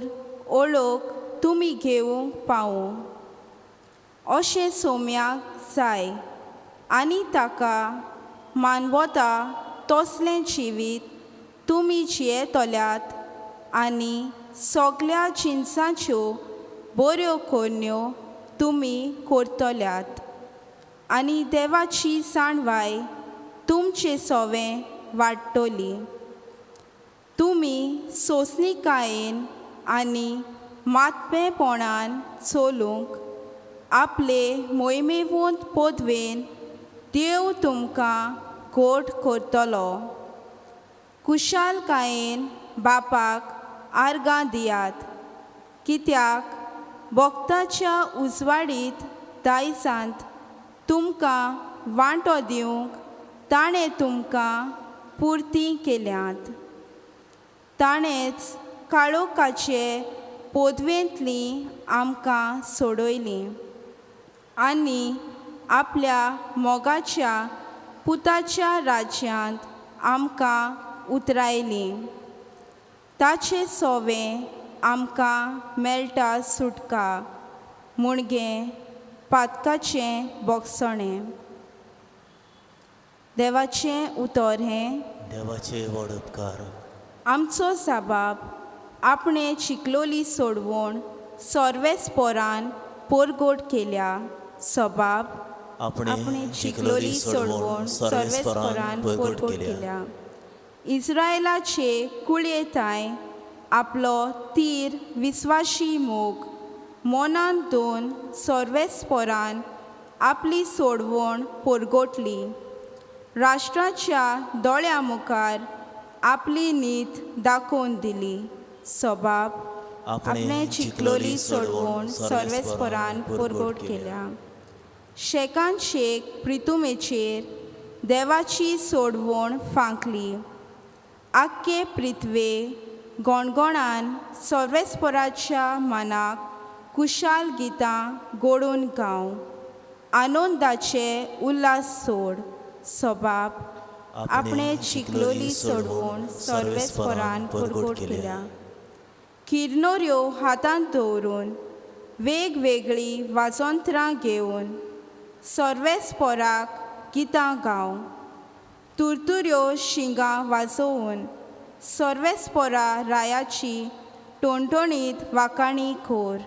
ओळख तुमी घेवंक पावूं अशें सोम्याक जाय आनी ताका मानवता तसलें जिवीत तुमी जियेतल्यात आनी सगळ्या जिन्सांच्यो बऱ्यो कोन्यो तुमी करतल्यात आनी देवाची जाणवाय तुमचे सवें वाडटली. तुमी सोंसणीकायेन आनी मातपेपणान चलूंक आपले मोहिमेवंत पदवेन देव तुमकां घोट करतलो. कुशालकायेन बापाक आर्गां दियात, कित्याक भक्ताच्या उजवाडीत दायजांत तुमकां वांटो दिवंक ताणें तुमकां पुर्ती केल्यात. ताणेंच काळोखाचे पदवेंतलीं आमकां सोडयलीं आनी आपल्या मोगाच्या पुताच्या राज्यांत आमकां उतरायलीं. ताचे सोवें आमकां मेळटा सुटका मुणगें पातकाचें बोगसणें. देवाचें उतर हें देवाचे व्हड उपकार. आमचो साबाब आपणे चिकलोली सोडवून सर्वेस पोरान पोरगोट केल्या सबाब आपणे चिकलोली सोडवून सर्वेस पोरान पोरगोट केल्या. इस्रायेलाचे कुळयेताय आपलो तीर विस्वाशी मोग मोनान दोन सर्वेस पोरान आपली सोडवण पोरगोटली. राष्ट्राच्या दोळ्या मुखार आपली नीत दाखोवन दिली सबाब आपणे चिकलोली सोडवून सर्वेस पोरान पोरगोट केल्या. शेकान शेक प्रितुमेचेर देवाची सोडवण फांकली. आख्खे पृथ्वे गोणगोणान सर्वेस्पराच्या मनाक कुशाल गितां गोडून गाव आनंदाचे उल्हास सोड सबाब आपणे चिकलोली सोडवून सर्वेस्परान पोरगोट केल्या. किरनोऱ्यो हातांत दवरून वेगवेगळी वाजोंत्रां घेवन सर्वेस्पराक गितां गाव तुरतुऱ्यो शिंगां वाजोवन सर्वेस्परा रायाची टोणटोणीत वाकाणी खोर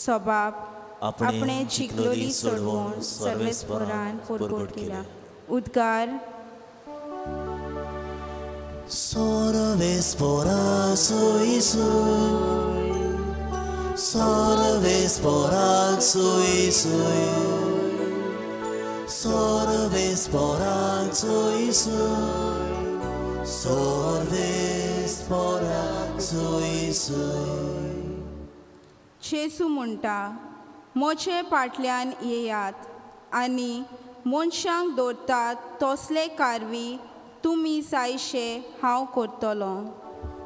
सबाब आपणे चिकलोली सोडवून सर्वेस्परान पोरगोट केल्या. उद्गार सर्वेस्परा सोय सोय सर्वेस्पराक सोय सोय सर्वेस्पराक सोय सोय सर्वेस्पराक सोय सोय. जेसू म्हणटा मोचे फाटल्यान येयात आनी मनशांक दवरतात तसले कारवी तुमी जायशे हांव करतलो.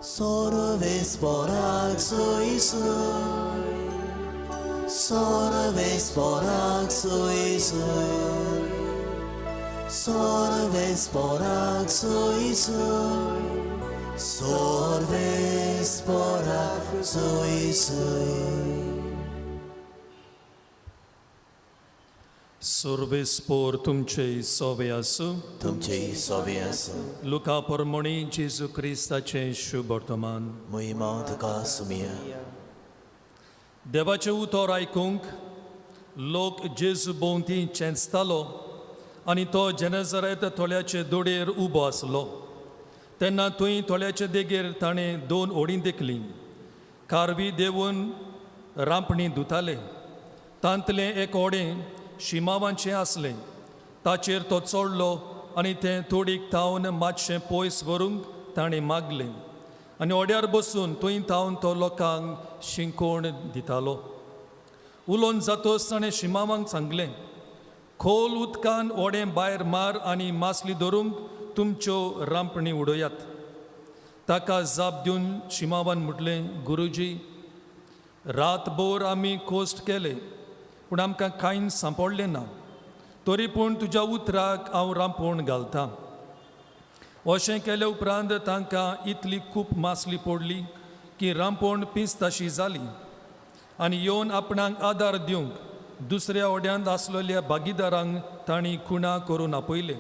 सर्वेस्पराक सोय सोय सर्वेस्पराक सोय सोय सर्वेस्पराक सोय सोय सर्वेस्पराक सोय सोय. सर्वेस्पोर तुमचे सोवे आसूं. तुमचे सोवे आसूं. लुका परमणी जेजू क्रिस्ताचे शुभ वर्तमान. महिमा तुका सुमिया. देवाचें उतर आयकूंक लोक जेजू भोंवती चेंचतालो आनी तो जेनेझारेत थोड्याचे दोडेर उबो आसलो. तेन्ना थंय थोड्याचे देगेर ताणें 2 ओडीं देखलीं. कारवी देवून रांपणी धुताले. तांतलें एक ओडें शिमावांचें आसलें. ताचेर तो चडलो आनी तें थोडीक थावन मातशें पयस व्हरूंक ताणें मागलें आनी ओड्यार बसून थंय थावन तो लोकांक शिंकोण दितालो. उलोवन जातोच ताणें शिमावांक सांगलें, खोल उदकान ओडें भायर मार आनी मासली धरूंक तुमच्यो रांपणी उडयात. ताका जाप दिवन शिमावान म्हटलें, गुरुजी, रातभर आमी कोश्ट केले पूण आमकां कांय सांपडलें ना. तरी पूण तुज्या उतराक हांव रांपोण घालतां. अशें केले उपरांत तांकां इतली खूब मासली पडली की रांपोण पिंजताशी जाली आनी येवन आपणाक आदार दिवंक दुसऱ्या ओड्यांत आसलेल्या भागीदारांक तांणी खुणा करून आपयले.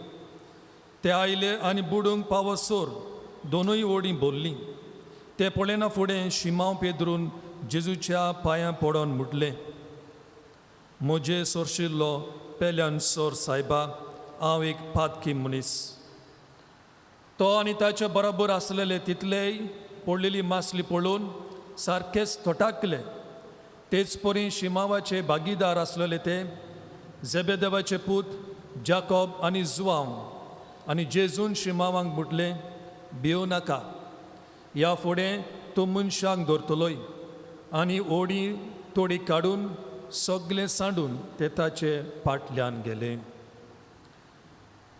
ते आयले आनी बुडूंक पावसोर 2 ओडीं भरलीं. ते पळयना फुडें शिमाव पेदरून जेजूच्या पांयां पडोन म्हटलें, म्हजे सोरशिल्लो पेल्यान सोर सायबा, हांव एक पातकी मनीस. तो आनी ताचे बरोबर आसलेले तितलेय पडलेली मासली पळोवन सारकेच तोटाकले. तेच परी शिमावाचे भागीदार आसलेले ते जेबेदेवाचे पूत जाकोब आनी जुआंव आनी जेजून शिमावांक म्हटलें, भियो नाका, ह्या फुडें तूं मनशांक धरतलोय. आनी ओडी तोडी काडून सगळें सांडून ते ताचे फाटल्यान गेले.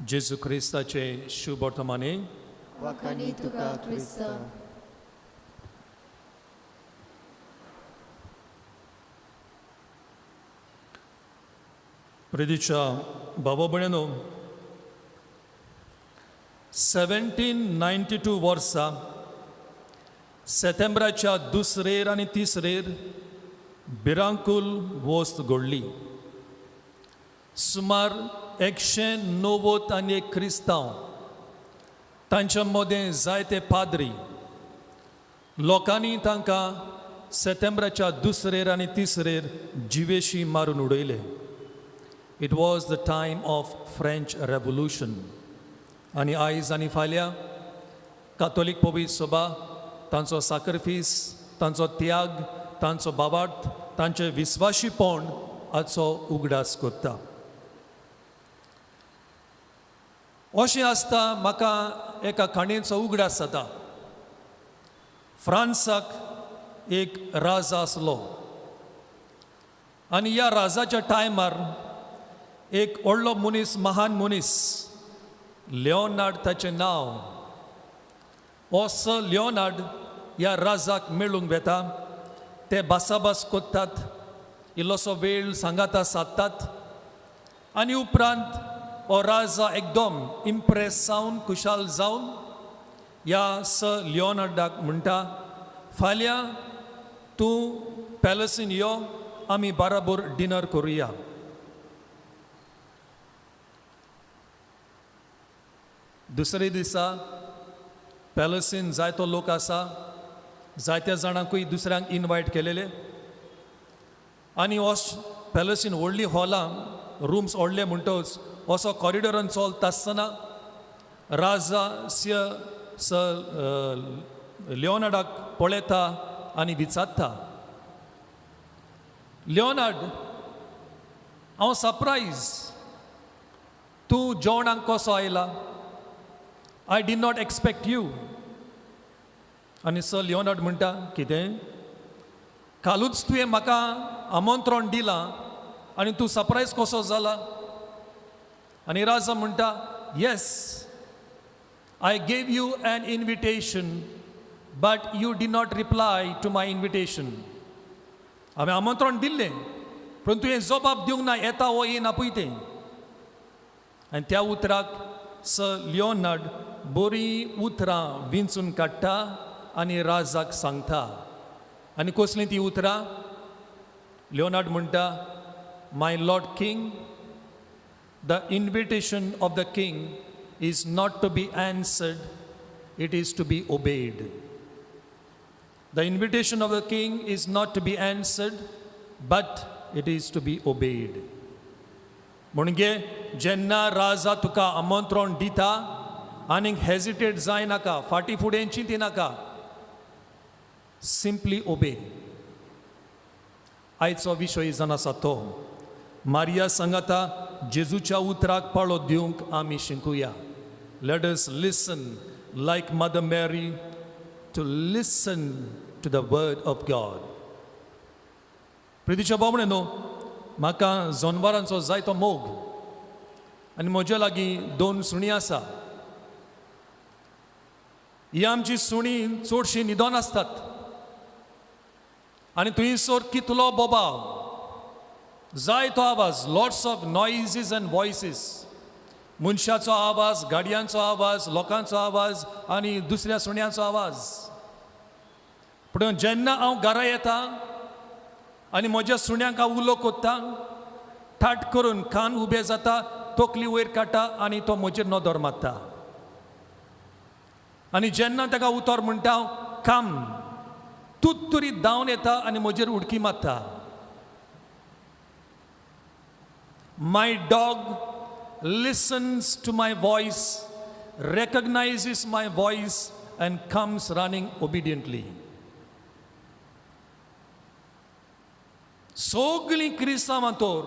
जेजू क्रिस्ताचे शुभ वर्तमाने. वखाणी तुका क्रिस्त. प्रिदीच्या बाबा भयणो, 1792 वर्सा सेतेंब्राच्या 2 आनी 3 भिरांकूल वस्त घडली. सुमार 191 क्रिस्तांव, तांच्या मदें जायते पाद्री, लोकांनी तांकां सेप्टेंबराच्या 2 आनी 3 जिवेशी मारून उडयले. It was the time of French revolution. आनी आयज आनी फाल्यां कातोलीक पवित्र सभा तांचो साकरफीस, तांचो त्याग, तांचो बाबार्थ, तांचे विस्वाशीपण हाचो उगडास करता. अशें आसता म्हाका एका काणयेचो उगडास जाता. फ्रांसाक एक राजा आसलो आनी ह्या राजाच्या टायमार एक व्हडलो मनीस, महान मनीस, लिओनार्ड ताचें नांव. हो सर लिओनार्ड ह्या राजाक मेळूंक वेता. ते भासाभास कोत्तात, इल्लोसो वेळ सांगाता सादतात आनी उपरांत हो राजा एकदम इम्प्रेस जावन, खुशाल जावन ह्या सर लिओनार्डाक म्हणटा, फाल्यां तूं पॅलसीन यो, आमी बाराबोर डिनर करुया. दुसरे दिसा पॅलसीन जायतो लोक आसा, जायत्या जाणांकूय दुसऱ्यांक इनवायट केलेले. आनी हो पॅलसीन व्हडली हॉलां, रुम्स व्हडले म्हणटच असो कॉरिडोरान चलता आसतना राजा लिओनार्डाक पळयता आनी विचारता, लिओनार्ड, हांव सरप्रायज, तूं जेवणाक कसो आयला? I did not expect you. आनी सर लिओनार्ड म्हणटा, कितें? कालूच तुवें म्हाका आमंत्रण दिलां आनी तूं सरप्रायज कसो जाला? आनी राजा म्हणटा, yes, I gave you an invitation but you did not reply to my invitation. हांवें आमंत्रण दिल्लें पूण तुवें जबाब दिवंक ना, येता वो येना पळय तें. आनी त्या उतराक सर लिओनार्ड बरीं उतरां विंचून काडटा आनी राजाक सांगता. आनी कसलीं तीं उतरां? लिओनार्ड म्हणटा, my lord king, the invitation of the king is not to be answered, it is to be obeyed. The invitation of the king is not to be answered, but it is to be obeyed. म्हणजे जेन्ना राजा तुका आमंत्रण दिता आनीक hesitate जायनाका, फाटी फुडेंची ती नाका, simply ओबे. आयचो विशय जावन आसा तो. मारिया सांगता, जेजूच्या उतराक पाळो दिवंक आमी शिंकुया. Let us listen like Mother Mary to listen to the word of God. प्रितीच्या भावणेनो, म्हाका जनावरांचो जायतो मोग आनी म्हज्या लागीं 2 सुणीं आसा. ही आमची सुणीं चडशीं न्हिदोन आसतात आनी थंयसर कितलो बोबाव, जायतो आवाज, लॉट्स ऑफ नॉयजीस एंड वॉयसीस. मनशाचो आवाज, गाडयांचो आवाज, लोकांचो आवाज आनी दुसऱ्या सुण्यांचो आवाज. पूण जेन्ना हांव घरा येता आनी म्हज्या सुण्यांक हांव उलो कोत्ता, थाट करून कान उबे जाता, तोकली वयर काडटा आनी तो म्हजेर नदर मारता. आनी जेन्ना ताका उतर म्हणटा हांव काम, तुत्तुरीत धांवन येता आनी म्हजेर उडकी मारता. माय dog listens to my voice, recognizes my voice and comes running obediently. सगळीं क्रिस्तांवां तर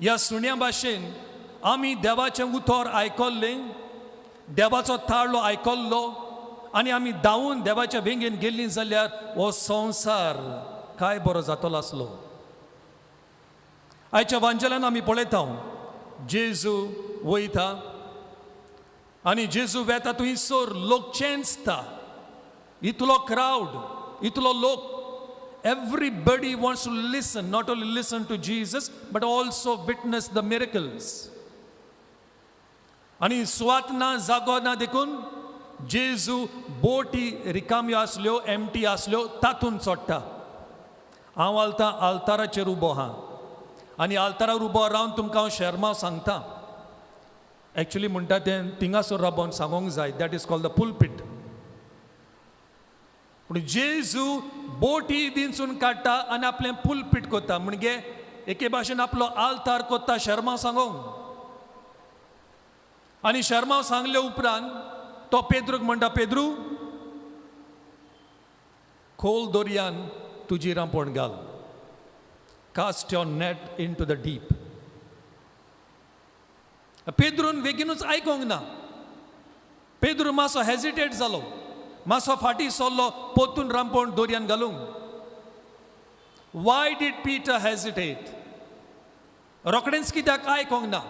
ह्या सुण्या भाशेन आमी देवाचें उतर आयकल्लें, देवाचो ताळो आयकल्लो आनी आमी धांवून देवाच्या वेंगेन गेल्लीं जाल्यार हो संवसार काय बरो जातलो आसलो. आयच्या वांजेलान आमी पळयता, जेजू वयता आनी जेजू वेता थंयसर लोक चेंचता. इतलो क्रावड, इतलो लोक, everybody wants to listen, not only listen to Jesus but also witness the miracles. आनी सुवात ना, जागो ना देखून जेजू बोटी रिकाम्यो आसल्यो, एम्प्टी आसल्यो, तातूंत चडटा. हांव आल्ताराचेर उबो आहा आनी आल्तारार उबो रावन तुमकां हांव शर्मा सांगता. एक्चुली म्हणटा तें थिंगासर राबोवन सांगोंक जाय. That is called the pulpit. पूण जेजू बोटी दिनसून काडटा आनी आपलें पुलपीट कोत्ता म्हणजे एके भाशेन आपलो आल्तार कोत्ता शर्मा सांगोंक आनी शर्मा सांगले उपरांत तो पेद्रूक म्हणटा पेद्रू खोल दर्यान तुजी रांपोण घाल cast your net into the deep पेद्रून बेगीनूच आयकोंक ना पेद्रू मातसो हेजिटेट जालो मातसो फाटी सरलो पोतून रांपोण दर्यान घालूंक वाय डीड पीटर हेजिटेट रोखडेंच कित्याक आयकोंक ना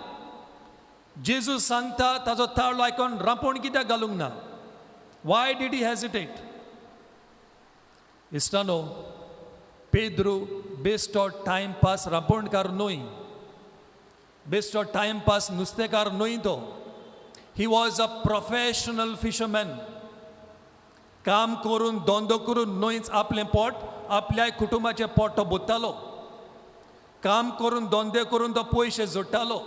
जेजू सांगता ताजो ताळो आयकोन रांपोण कित्याक घालूंक ना वाय डीड ही हेजिटेट इश्टानो पेद्रू बेश्टो टायमपास रांपोणकार न्हय बेश्टो टायमपास नुस्तेकार न्हय तो he was a professional fisherman काम करून धंदो करून न्हयच आपलें पोट आपल्या कुटुंबाचें पोट तो भरतालो काम करून धंदे करून तो पयशे जोडटालो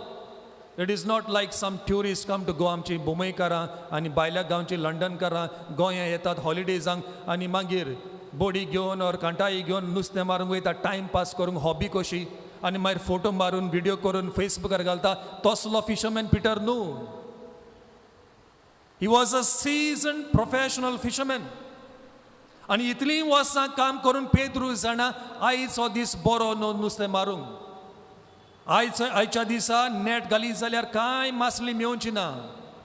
it is not like some tourist come to go आमची मुंबयकारां आनी भायल्या गांवची लंडनकारां गोंया येतात हॉलिडेजांक आनी मागीर बोडी घेवन ऑर कांटाई घेवन नुस्तें मारूंक वयता टायम पास करूंक हॉबी कशी आनी मागीर फोटो मारून व्हिडिओ करून फेसबुकार घालता तसलो फिशरमॅन पिटर न्हू ही was a season professional fisherman आनी इतलीं वर्सां काम करून पेद्रू जाणा आयज हो दीस बरो न्हू नुस्तें मारूंक आयच्या दिसा नेट घाली जाल्यार कांय मासली मेवची ना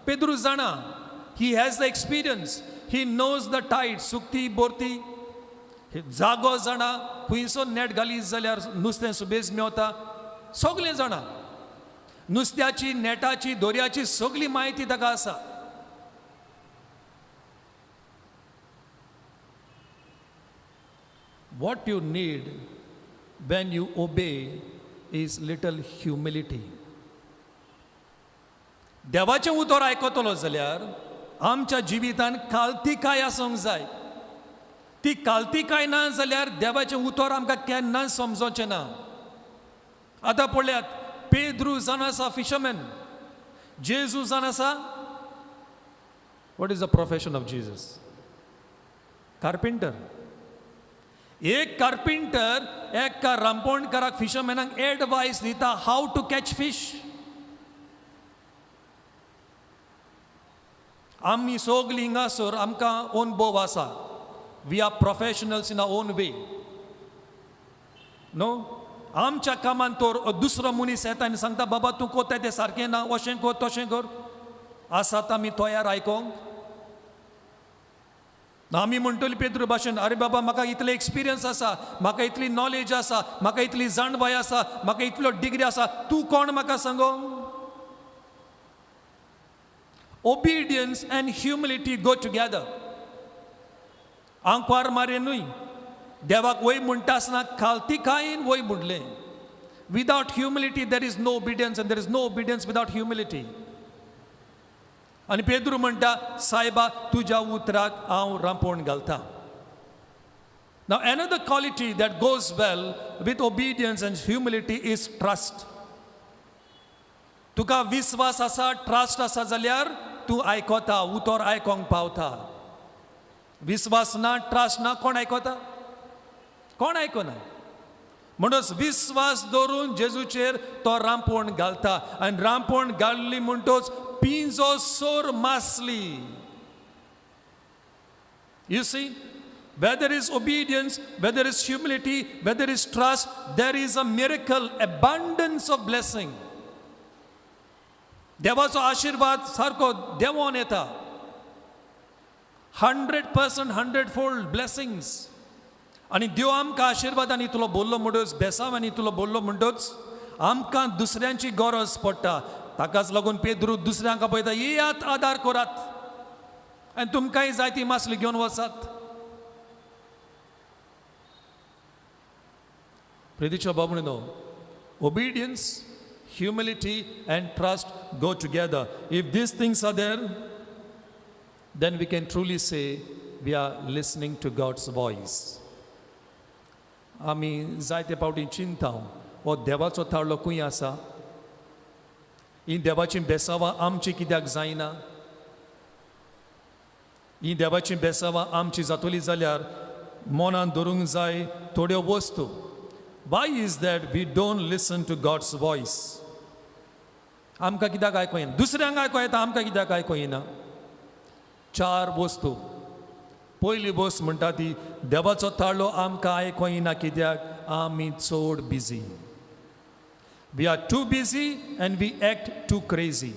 पेद्रू जाणा he has the experience he knows the tide सुकती बोरती जागो जाणा खुंयसर नेट घाली जाल्यार नुस्तें सुबेज मेवता सगलें जाणा नुस्त्याची नेटाची दोरयाची सगली म्हायती ताका आसा what you need when you obey is little humility देवाचें उतर आयकतलो जाल्यार आमच्या जिवितांत काल्तिकाय आसूंक जाय ती काल्तिकाय ना जाल्यार देवाचें उतर आमकां केन्ना समजोचें ना आतां पळयात पेद्रू जावन आसा फिशरमॅन जेजू जावन आसा what is the profession of Jesus carpenter एक कार्पेंटर एका रांपोणकाराक फिशरमॅनाक एडवायस दिता हाव टू कॅच फीश आमी सगलीं हिंगासर आमकां अनुभव आसा we are professionals in our own way no आमच्या कामान तर दुसरो मनीस येता आनी सांगता बाबा तूं कोत्ता तें सारकें ना अशें कर तशें कर आसात आमी तयार आयकोंक आमी म्हणटली पेद्रू भाशेन अरे बाबा म्हाका इतले एक्सपिरियन्स आसा म्हाका इतली नॉलेज आसा म्हाका इतली जाणवाय आसा म्हाका इतलो डिग्री आसा तूं कोण म्हाका सांगोंक obedience and humility go together आंकवार मारे न्हय देवाक वय म्हणटा आसतना काल्तिकायेन वय म्हणलें without humility there is no obedience and there is no obedience without humility आनी पेद्रू म्हणटा सायबा तुज्या उतराक हांव रांपोण घालता नाव another quality that goes well with obedience and humility is trust तुका विस्वास आसा ट्रस्ट आसा जाल्यार तूं आयकोता उतर आयकोंक पावता विस्वास ना ट्रस्ट ना कोण आयकोता कोण आयकोना म्हणून विस्वास दवरून जेजूचेर तो रांपोण घालता आनी रांपोण घाल्ली म्हणटोच पिंजो सोर मासली you see where there is obedience where there is humility where there is trust there is a miracle abundance of blessing देवाचो आशीर्वाद सारको देवोन येता 100% 100-fold blessings आनी देव आमकां आशिर्वादान इतलो बोल्लो म्हणटच बेसावान इतलो बोल्लो म्हणटच आमकां दुसऱ्यांची गरज पडटा ताकाच लागून पेद्रू दुसऱ्यांक पळयता येयात आदार करात आनी तुमकांय जाय ती मासली घेवन वचात प्रितीच्या बाबूनो obedience humility and trust go together if these things are there then we can truly say we are listening to God's voice आमी जायते पावटी चिंता हो देवाचो ताळो खंय आसा ही देवाची बेसावां आमची कित्याक जायना ही देवाची बेसांवां आमची जातली जाल्यार मनान धरूंक जाय थोड्यो वस्तू. Why is that we don't listen to God's voice? आमकां कित्याक आयको येना? दुसऱ्यांक आयको येता, आमकां कित्याक आयको येना? 4 वस्तू. पयली वस्त म्हणटा ती देवाचो ताळो आमकां आयको येना कित्याक आमी चड busy. We are too busy and we act too crazy.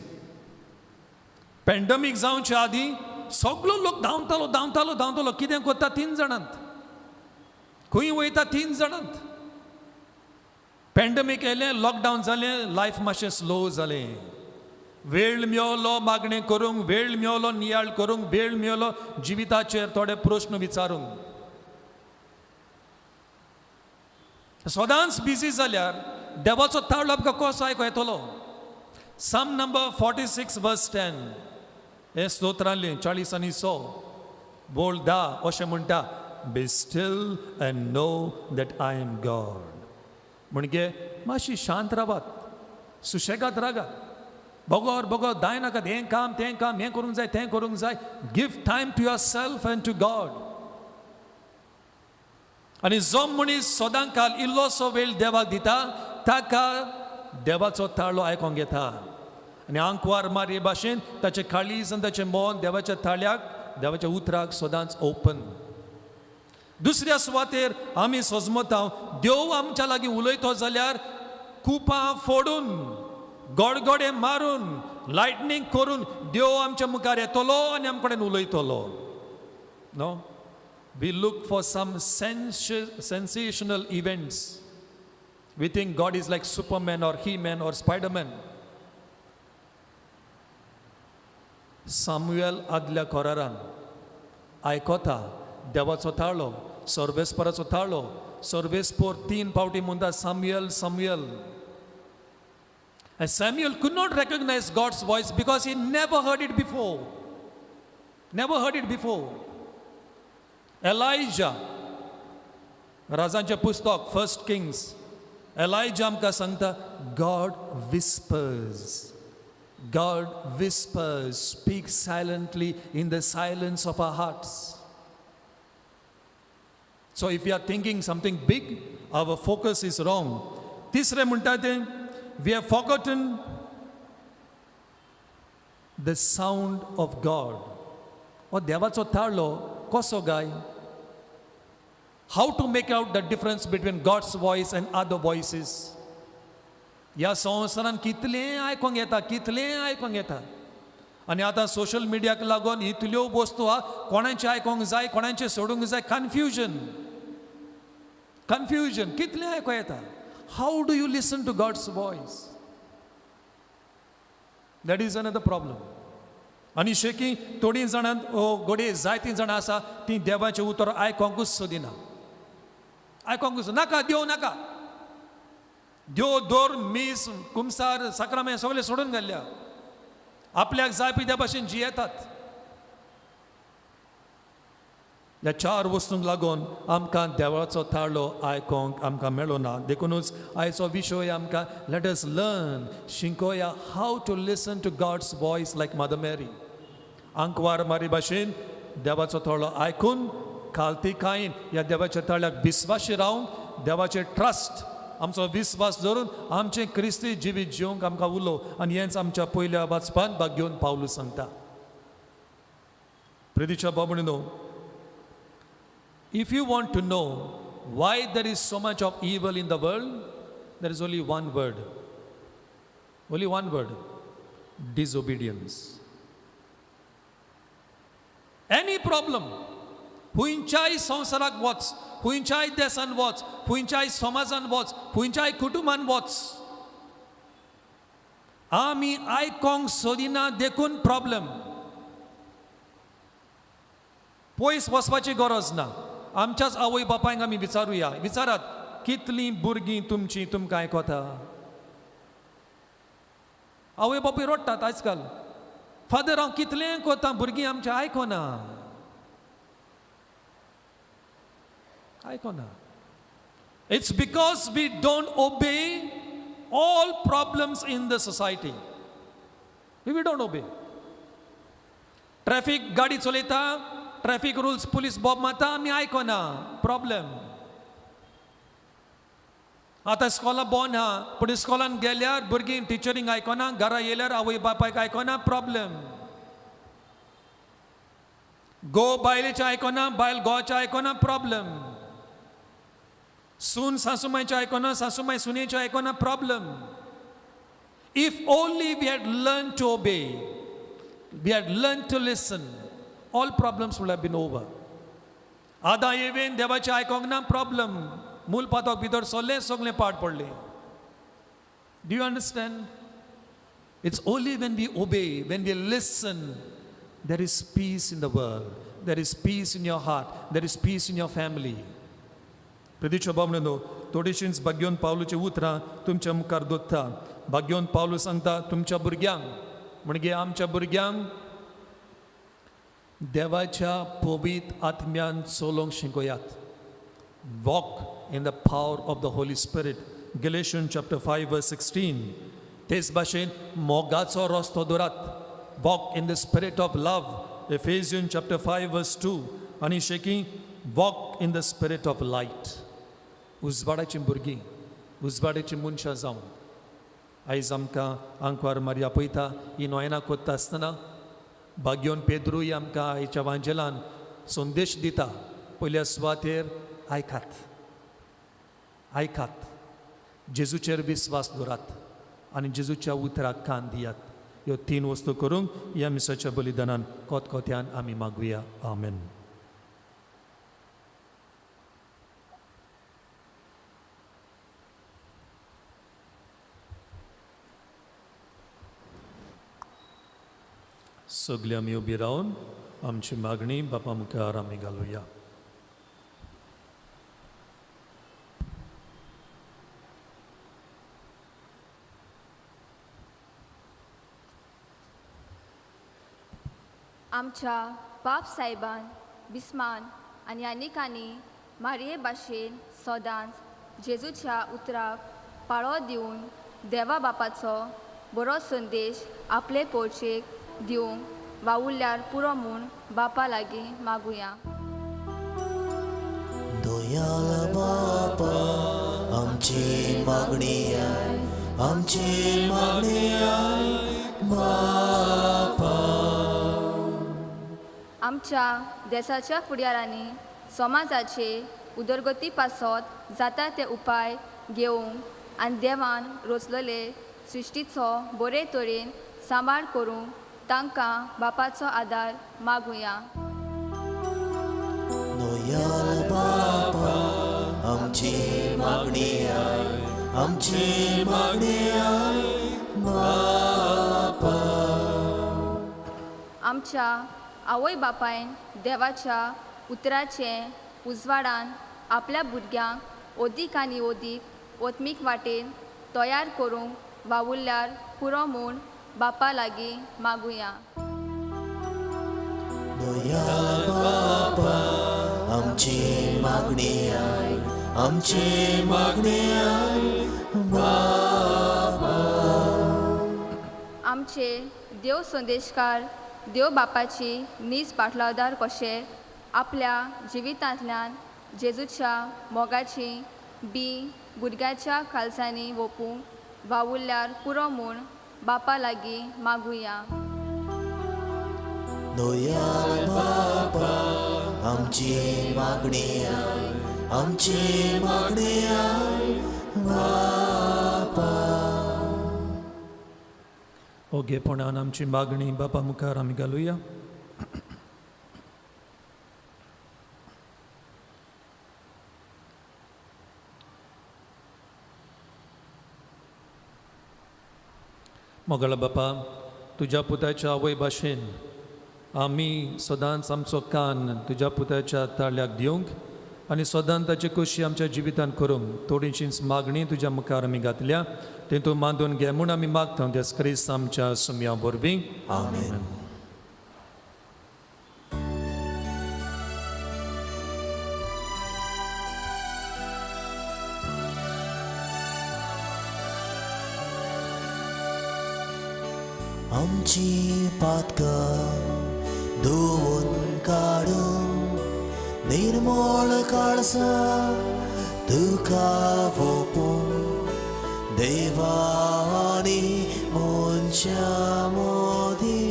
Pandemic जावचे आदीं सगळो लोक धांवतालो. कितें करता 3 जाणांत, खंय वयता 3 जाणांत. पॅन्डमीक येलें, लॉकडावन जालें, लायफ मातशें स्लो जालें. वेळ मेळलो मागणें करूंक, वेळ मेळलो नियाळ करूंक, वेळ मेळलो जिविताचेर थोडे प्रश्न विचारूंक. सदांच बिजी जाल्यार देवाचो ताळो आमकां कसो आयको येतलो? साम नंबर 46 वर्स 10 हे स्तोत्रांतलें 40 आनी 6 बोल 10 अशें म्हणटा, be still and know that I am God. म्हणजे मातशी शांत रावात, सुशेगाद रागात. बोगोर दाय नाकात, हें काम तें काम, हें करूंक जाय तें करूंक जाय. Give time to yourself and to God. आनी जो मनीस सदांकाल इल्लोसो वेळ देवाक दिता ताका देवाचो ताळो आयकोंक येता. आनी आंकवार मारये भाशेन ताचें काळीज आनी ताचें मन देवाच्या ताळ्याक, देवाच्या उतराक सदांच ओपन. दुसऱ्या सुवातेर आमी सोजमतांव देव आमच्या लागीं उलयतो जाल्यार कुपां फोडून, गडगडे मारून, लायटनींग करून देव आमच्या मुखार येतलो आनी आमचे कडेन उलयतलो. No, we look for some sensational events. We think God is like Superman or He-Man or Spider-Man. Samuel आदल्या कोरारान आयकोता देवाचो ताळो, सर्वेस्पराचो ताळो. सर्वेस्पर 3 फावटी म्हणटा Samuel Samuel. And Samuel could not recognize God's voice because he never heard it before. Never heard it before. Elijah, राजांचें पुस्तक 1 Kings, Elijah आमकां सांगता God whispers. God whispers, speaks silently in the silence of our hearts. So if we are thinking something big, our focus is wrong. तिसरें म्हणटा तें, we have forgotten the sound of God. हो देवाचो ताळो कसो गाय? How to make out the difference between God's voice and other voices? ह्या संवसारान कितलें आयकोंक येता. आनी आतां सोशल मिडियाक लागून इतल्यो वस्तू आहा, कोणाचें आयकोंक जाय कोणाचें सोडूंक जाय. कन्फ्युजन कितलें आयको येता. How do you listen to God's voice? That is another problem. आनी शेकी थोडीं जाणां घोडये जायतीं जाणां आसा तीं देवाचें उतर आयकोंकूच सोदिना. नाका देव नाका. देव दोर मीस कुमसार साक्रामें सगळें सोडून घाल्ल्या. आपल्याक जाय पळय त्या भाशेन जियेतात. ह्या 4 वस्तूंक लागून आमकां देवाचो ताळो आयकोंक आमकां मेळो ना. देखूनच आयचो विशय आमकां लेट अस लर्न, शिंकोया how to listen to God's voice like Mother Mary. आंकवार मारी भाशेन देवाचो ताळो आयकून खालती खायन ह्या देवाच्या ताळ्याक विस्वाशी रावून देवाचेर ट्रस्ट, आमचो विस्वास धरून आमचें क्रिस्ती जिवीत जिवंक आमकां उलो. आनी हेंच आमच्या पयल्या वाचपान भाग्योन पावलू सांगता. प्रितीच्या बाबणीनो, if you want to know why there is so much of evil in the world, there is only one word. Only one word. Disobedience. Any problem, हुंयच्याय संवसाराक वच, हुंयच्याय देशान वच, हुंयच्याय समाजान वच, हुंयच्याय कुटुंबान वच, आमी आयकोंक सोदिना देखून प्रॉब्लेम. पयस वचपाची गरज ना. आमच्याच आवय बापायक आमी विचारुया. विचारात कितलीं भुरगीं तुमकां आयकोता. आवय बापूय रडटात आजकाल. फादर हांव कितलें कोता, भुरगीं आमचें आयकोना. It's because we don't obey all problems in the society. We don't obey. Traffic गाडी चलयता, ट्रॅफिक रुल्स पुलीस बॉब मारता, आमी आयकना, प्रॉब्लेम. आतां इस्कॉलां बंद आहा, पूण इस्कॉलान गेल्यार भुरगीं टिचरींक आयकना, घरा येयल्यार आवय बापायक आयकना, प्रॉब्लेम. घोव बायलेचें आयकना, बायल घोवाचें आयकना, प्रॉब्लेम. सून सासूमायचें आयकना, सासूमाय सुनेचें आयकना, problem. If only we had learned to obey, we had learned to listen, all problems would have been over. आदां येवेन देवाचें आयकोंक ना, प्रॉब्लेम. मूल पातोक भितर सरलें, सगलें पाड पडलें. Do you understand? It's only when we obey, when we listen, there is peace in the world. There is peace in your heart. There is peace in your family. प्रदीच्या बाबड्यानो, थोडीशींच भाग्योन पावलूची उतरां तुमच्या मुखार दोत्ता. भाग्योन पावलू सांगता तुमच्या भुरग्यांक, म्हणजे आमच्या भुरग्यांक देवाच्या पवित्र आत्म्यान चलोवंक शिकोयात. Walk in the power of the Holy Spirit. Galatians chapter 5 verse 16. तेच भाशेन मोगाचो रस्तो दोरात. Walk in the spirit of love. Ephesians chapter 5 verse 2. आनी शेकी walk in the spirit of light. उजवाडाची भुरगीं, उजवाडाची मनशां जावन आयज आमकां आंकवार मारया पळयता, ही नोयना कोत्ता आसतना भाग्योन पेद्रूय आमकां आयच्या वांजेलान संदेश दिता. पयल्या सुवातेर आयकात, आयकात, जेजूचेर विस्वास दवरात आनी जेजूच्या उतराक कान दियात. ह्यो 3 वस्तू करूंक ह्या मिसाच्या बलिदानान कोतकोत्यान आमी मागुया. आमेन. सगळीं आमी उबी रावन आमची मागणी बापा मुखार आमी घालुया. आमच्या बाप सायबान बिस्मान आनी आनिकांनी मारये भाशेन सदांच जेजूच्या उतराक पाळो दिवन देवा बापाचो बरो संदेश आपले पोरचेक दिवंक वावुरल्यार पुरो म्हूण बापा लागीं मागुया. दोयाल बापा आमची मागणी आय, आमची मागणी आय बापा. आमच्या देशाच्या फुडाऱ्यांनी समाजाचे उदरगती पासत जाता ते उपाय घेवंक आनी देवान रचलेले सृश्टीचो बरे तरेन सांबाळ करूंक तांकां बापाचो आदार मागुया. दोयाल बापा आमची मागणी आय, आमची मागणी आय बापा. आमच्या आवय बापायन देवाच्या उतराचे उजवाडान आपल्या भुरग्यांक ओदीक आनी ओदीक ओत्मीक वाटेन तयार करूंक वावुरल्यार पुरो म्हूण बापा लागीं मागुया. दोयाल बापा आमची मागणी आय, आमची मागणी आय बापा. आमचे देव संदेशकार देव बापाची नीज पाटलावदार कशे आपल्या जिवितांतल्यान जेजूच्या मोगाची बी भुरग्याच्या खालसांनी ओपूंक वावुरल्यार पुरो म्हूण बापा लागीं मागुया. दोयाल बापा आमची मागणी आय, आमची मागणी आय बापा. ओगेपणान आमची मागणी बापा मुखार आमी घालुया. मोगळा बापा, तुज्या पुताच्या आवय भाशेन आमी सदांच आमचो कान तुज्या पुताच्या ताळ्याक दिवंक आनी सदांच ताची खोशी आमच्या जिवितान करूंक थोडीशींच मागणी तुज्या मुखार आमी घातल्या. तेतून मांडून घे म्हूण आमी मागता देस क्रिस्त आमच्या सुमया वरवीं. आमेन. आमची पातकां धुवून काढून निर्मळ काळसा तुका भोपून देवानी मनशा मोदी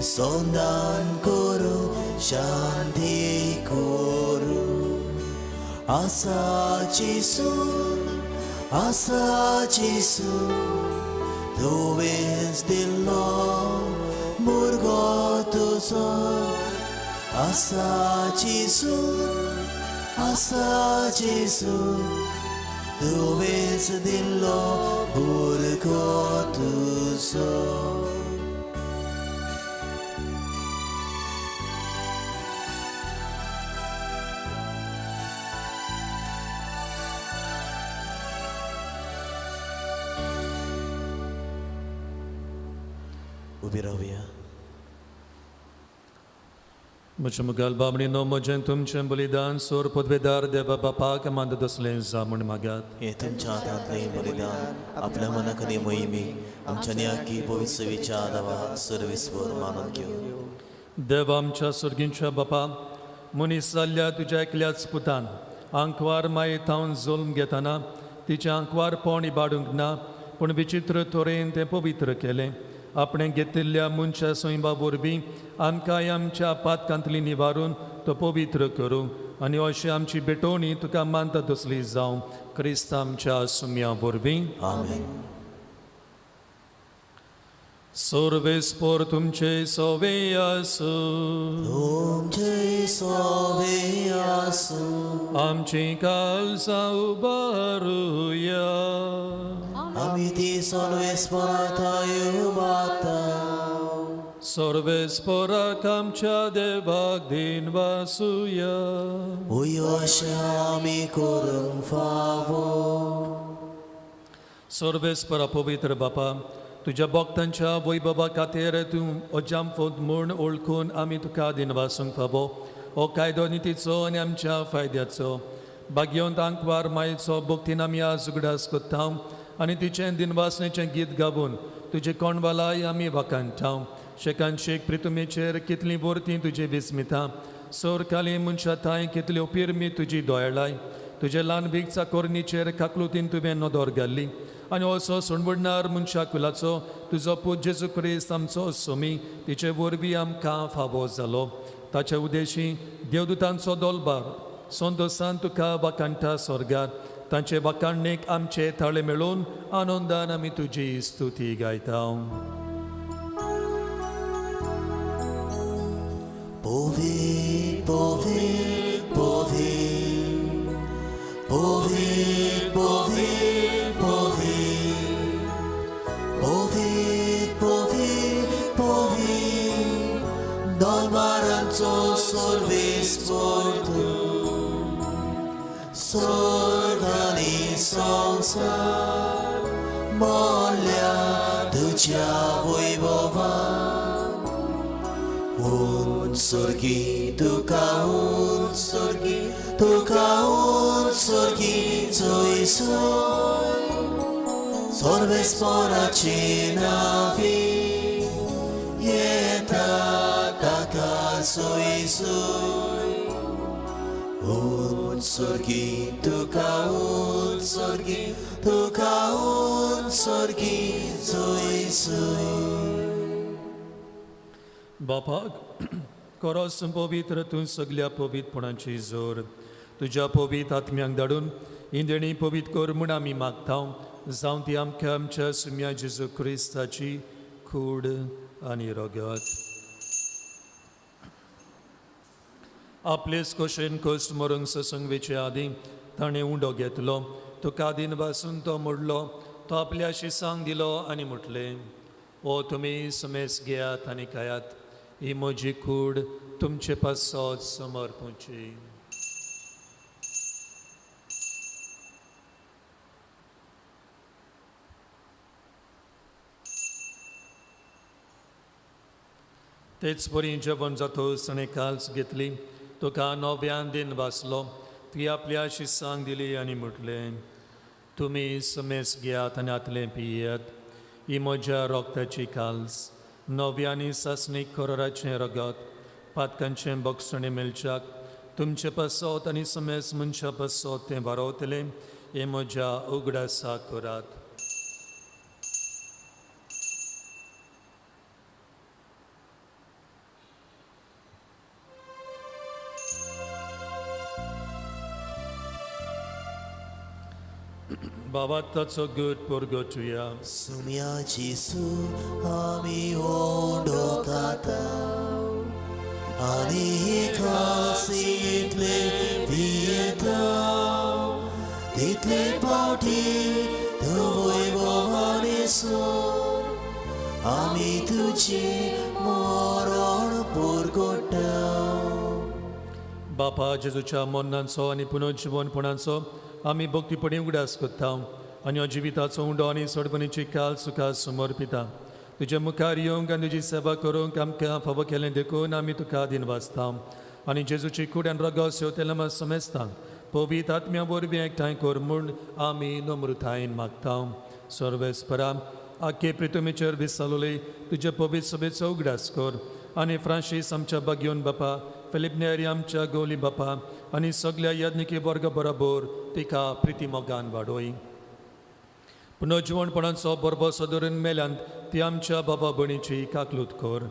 सोंदान करू शांती करू आसाची सून तुवेंच दिल्लो भुरगो तुजो आसाची सून तुवेंच दिल्लो भुरगो तुजो. उभी राहूया. म्हज्या मुखाल बाबडीनो म्हजें तुमचें बलिदान सोर पदवेदार देवा बापाक मानत असलें जा म्हूण मागात. हे तुमच्या हातांतलें बलिदान आपल्या मनाक आनी मोहिमी आमच्या नियाकी पवित्र सेवेच्या दावा सर्वेस्वर मानून घेऊ. देव आमच्या सुर्गींच्या बापा मनीस जाल्ल्या तुज्या एकल्याच पुतान आंकवार मायेत थावन जुल्म घेतना तिचें आंकवारपण इबाडूंक ना पूण विचित्र तोरेन तें पवित्र केलें. आपणें घेतिल्ल्या मनशा सोयबा वरवीं आमकांय आमच्या पातकांतली निवारून तो पवित्र करूं आनी अशें आमची बेटोवणी तुका मानता तसली जावं क्रिस्त आमच्या सुम्या वरवीं. आमेन. सर्वेस्पर तुमचे सोवे आसूं. तुमचे सोवे आसूं. आमची काळजां उबारुया. आमी ती सर्वेस्परांत उबारता. सर्वेस्पराक आमच्या देवाक दिन वासुया. अशें आमी करूंक फावो. सर्वेस्परा पवित्र बापा तुज्या भक्तांच्या वैभवा खातीर तूं अजांफोद म्हूण ओळखून आमी तुका दिनवासूंक फावो. हो कायदो नितीचो आनी आमच्या फायद्याचो भाग्यवंत आंकवार मायेचो भक्तीन आमी आज उगडास कोत्ता आनी तिचें दिनवासणेचें गीत गावून तुजे कोणवालाय आमी वाखाणटा. शेकांशेक प्रितुमेचेर कितलीं वर्तीं तुजी विस्मिता सोर काली मनशा थाय कितल्यो पिरमी तुजी दोळाय. तुजे ल्हान बीग चाकोरणीचेर काकलुतीन तुवें नदर घाल्ली आनी असो सोडवडणार मनशा कुलाचो तुजो पूत जेजू क्रिस्त आमचो सोमी तिचे वरवीं आमकां फावो जालो. ताचे उद्देशी देवदूतांचो दोलबार सोंदोसान तुका वाखाणटा स्वर्गार. तांचे वाखाणणेक आमचे थाळे मेळून आनंदान आमी तुजी स्तुती गायता. Povit, povit, povit, povit, povit, povit, povit, povit, povit, dolbaranco sorvespor tu, sorgani संसार मोल्या तुझ्या वैभवान. उंचोर्गी तुका उंचोर्गी सोय सोय सर्वेस्पराचे नावी येता ताका सोय सोय. उंचोर्गी तुका उंचोर्गी सोय सोय. बापाक खरोच पवित्र तूं सगल्या पवित्रपणाची जोर तुज्या पवित्र आत्म्यांक धाडून ही देणी पवित्र कर म्हूण आमी मागता. जावं ती आमकां आमच्या सुम्या जेजू क्रिस्ताची कूड आनी रगत. आपलेच कशेन कश्ट मरूंक ससंगवेचे आदीं ताणें उंडो घेतलो. तुका दिन वासून तो मोडलो. तो आपल्या शिसांक दिलो आनी म्हटलें ओ तुमी समेस घेयात आनी खायात. ही म्हजी कूड तुमचे पासत समर्पूची. तेच बरी जेवण जातोच ताणें काल्स घेतली. तुका नव्यान दिन वाचलो. ती आपल्या शिसांक दिली आनी म्हटलें तुमी समेस घेयात आनी आतलें पियेयात. ही म्हज्या रोगताची काल्स नव्यानी सासणीक कोराचें रगत पातकांचें बोगसणें मेलच्याक तुमचे पसत आनी समेस मनशा पसत तें वारोवतलें हे म्हज्या उगडासा करात. बाबा ताचो गट परगटुया. सुम्याची सूर आमी ओडोकाता आनी खासीतले भियेता तितले पावटी तूं वैभवाने सोर आमी तुजी मरण परगटा. बापा जेजूच्या मरणांचो आनी पुनर्जीवनपणाचो आमी भक्तीपणी उगडास करता आनी हो जिविताचो उंडो आनी सोडपणीची काल सुखास समर्पिता. तुजे मुखार येवंक आनी तुजी सेवा करूंक आमकां फावो केलें देखून आमी तुका दिन वाचता आनी जेजूची कूड आनी रगत सेवतेले मात समेस्ता पवित्र आत्म्या वरवीं एकठांय कर म्हूण आमी नम्रतायेन मागता. सर्वेस्परा आख्खे प्रितुमेचेर विसरलोले तुजे पवित्र सभेचो उगडास कर आनी फ्रांसीस आमच्या बागयोन बापा फिलिप नेरी आमच्या गौली बापा आनी सगळ्या यज्ञिकी वर्ग बरोबर तिका प्रिती मोगान वाडोय. पुनर्जीवनपणाचो बरोबर सदरून मेल्यान ती आमच्या बाबा भणीची काकलूत कर.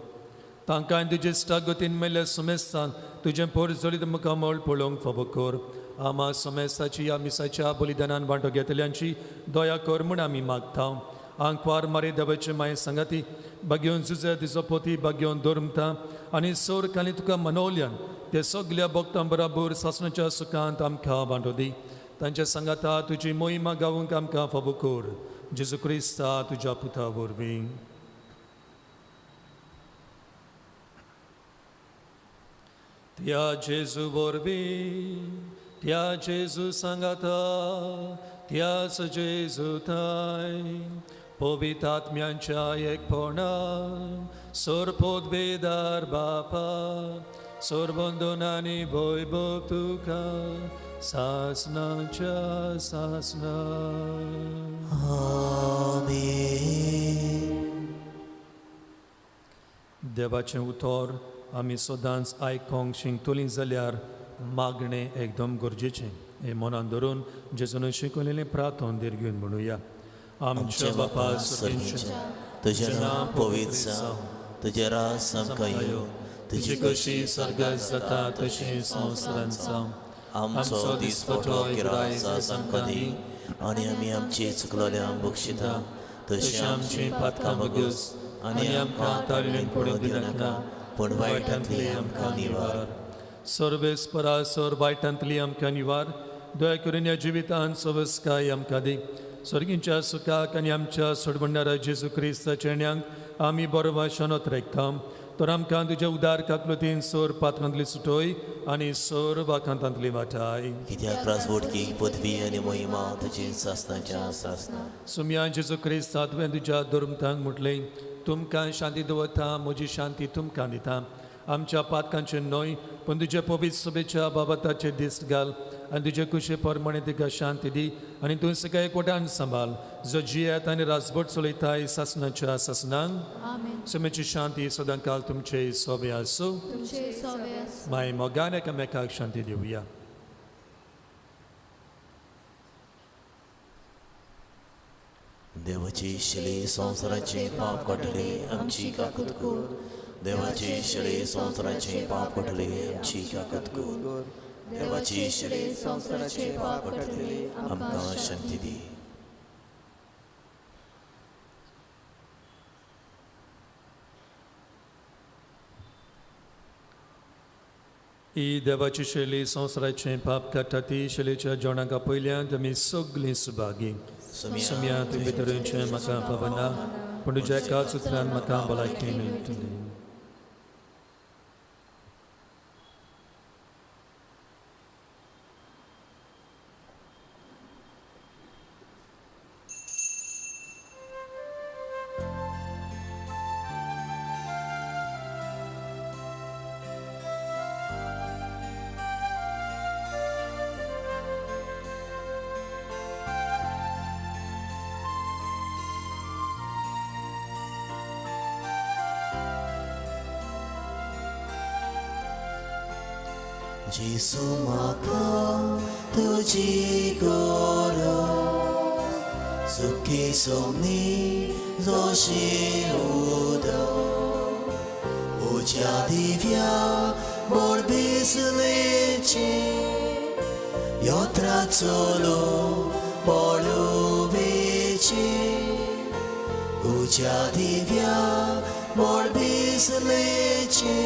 तांकां तुजे स्टागतीन मेल्ल्या समेस्तान तुजें पोर जळीत मुखामळ पळोवंक फावो कर. आमा समेस्ताची आमिसाच्या बलिदानान वांटो घेतल्यांची दया कर म्हूण आमी मागता. आंकवार मारी देवाचे माये सांगाती बागेवन झुजे तिचो पोती बागेवन दौरमता आनी सोर काली तुका मनवल्यान ते सगळ्या भक्तां बराबर सासणाच्या सुखांत आमकां वांटो दी. तांच्या सांगाता तुजी मोहिमा गावूंक आमकां फावो कर. जेजू क्रिस्ता तुज्या पुता वरवीं. त्या जेजू वरवीं त्या जेजू सांगाता त्याच जेजू थाय पवित्र आत्म्यांच्या एकपणान सोरपोत बेदार बापा सोरबंदोनानी वैभव तुका सासनाच्या सासना. देवाचें उतर आमी सदांच आयकोंक शिंकतलीं जाल्यार मागणें एकदम गरजेचें. हे मनान धरून जेजून शिकयलेलें प्रार्थना दीर्घून म्हणुया. आमच्या बापा सुर्गीच्या तुजें नांव पवित्र जावं तुजें राज आमकां येवं तुजी कशी सर्गात जाता तशी संवसारांत जावं. आमचो दिसपटो रायज आमकां दी आनी आमी आमची चुकलोल्यांक बक्षिता तशी आमची पातकां बगूस आनी आमकां ताळमेन पडूंक दिनाका पूण वायटांतली आमकां निवार. सर्वेस्परा सर वायटांतली आमकां निवार. दया करून ह्या जिवितांत सवस्काय आमकां दी. स्वर्गींच्या सुखाक आनी आमच्या सोडवणाऱ्या जेजू क्रिस्ताच्या ण्यांक आमी बरो वाशनत रेखता. तर आमकां तुज्या उदार काकलुतीन सोर पात्रांतली सुटोय आनी सोर वाखांतांतली वाटाय. कित्याक राजवटकी पदवी आनी मोहिमा तुजी सासनाच्या सासना. सुम्या जेजू क्रिस्ता तुवें तुज्या धर्मतांक म्हटलें तुमकां शांती दवरता म्हजी शांती तुमकां दिता. आमच्या पातकांचे न्हय पूण तुज्या पवित्र सभेच्या बाबताचे दीस घाल आनी तुजे कुशे प्रमाणे तिका शांती दी आनी तूं सगळ्या एकवटान सांबाळ जो जियेत आनी राजवट चलयताय सासनाच्या सासनांक. सुमेची शांती सदां काल तुमचे सोबे आसूं. माय मोगान एकामेकाक शांती दिवया. देवाची शिले संवसाराचे पाप काडले आमची काकूत कर. देवाची शिले संवसाराचे पाप काडले आमची काकूत कर. देवाची शिले संवसाराचे पाप काडले आमकां शांती दी. ही देवाची शैली संवसाराचे पाप काडटा ती शैलीच्या जेवणाका पयल्यान आमी सगळीं सुभागी. सुम्या तूं भितरूनचें म्हाका पावना पूण तुज्या एकाच उतरान म्हाका भलायकी मेळटली. जिसू म्हाका तुजी गरज सुखी सोमनी जशी उदक उज्या दिव्या बोर बिसलेचे योत्रा चलो पळुबेचे उज्या दिव्या बोर बिसलेचे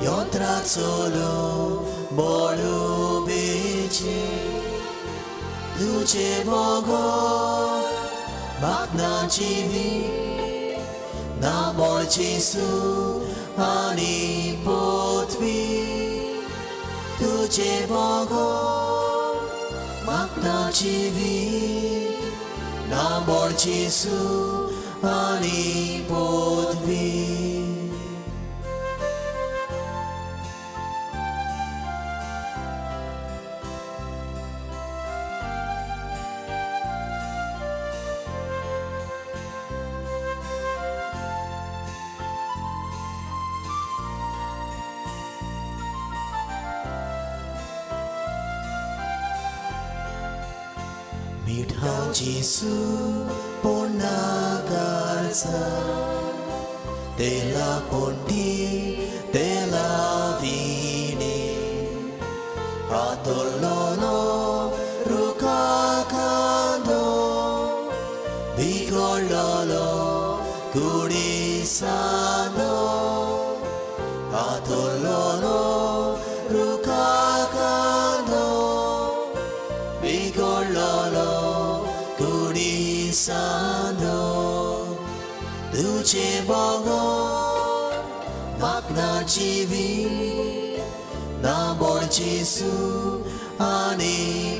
योत्रा चलो पळुबेचे तुझे बोगोन मागना जिवी ना मोळचेसू आनी पोतवी तुझे बोगोन मागना जिवी ना मोळचेसू आनी पोतवी मिठा जिसू पोन्नागारचा तेला पोंटी तेला विणे हातोलोनो रुका कांदो बिगोळ्ळलो कुडिसानो हातोलोनो रुका कांदो बिगोळ्ळलो कुडिसानो तुझे बोगोन मागना जिवी ना मोळचेसू आनी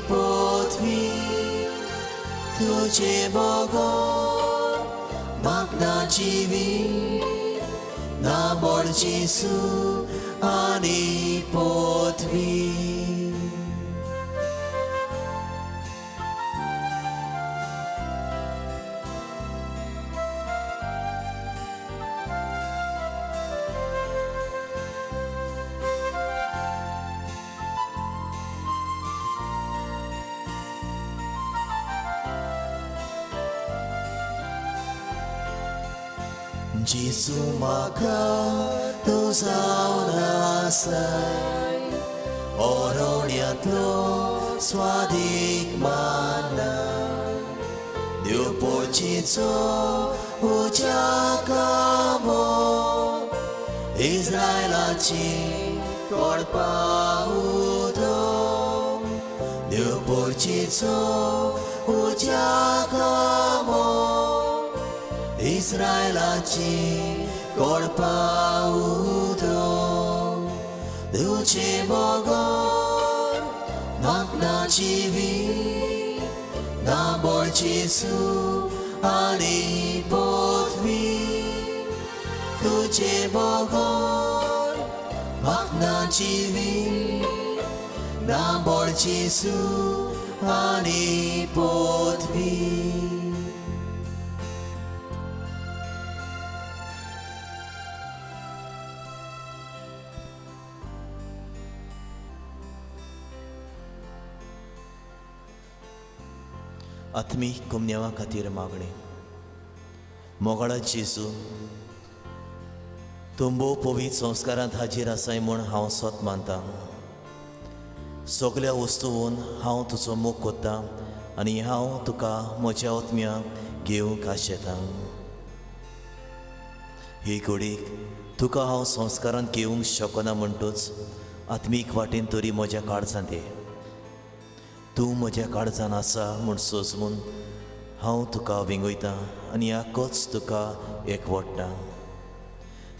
पोतवी तुझे बोगोन मागना जिवी ना मोळचेसू आनी पोतवी जिसू म्हाका तू जावन आसाय ओरोण्यांतलो स्वादीक माना देव पोरचेचो उज्याकामो इस्रायलाची कोडपा उदो देव पोरचेचो उज्याकामो इस्रायलाची कोडपा उदो तुझे बोगोन मागना जिवी ना मोळचेसू आनी पोतवी तुझे बोगोन मागना जिवी ना मोळचेसू आनी पोतवी आत्मीक कुमन्यावा खातीर मागणे मोगळा जेजू तुंबो पवित्र संस्कारांत हाजीर आसाय म्हूण हांव सोत मानतां सगळ्या वस्तूंत हांव तुजो मोग कोत्तां आनी हांव तुका म्हज्या आत्म्याक घेवंक आशेतां ही घडीक तुका हांव संस्कारांत घेवंक शकना म्हणटूच आत्मीक वाटेन तरी म्हज्या काळजांत दे तूं म्हज्या काळजान आसा म्हूण सोजमून हांव तुका विंगयतां आनी आक्कोच तुका एकवडटां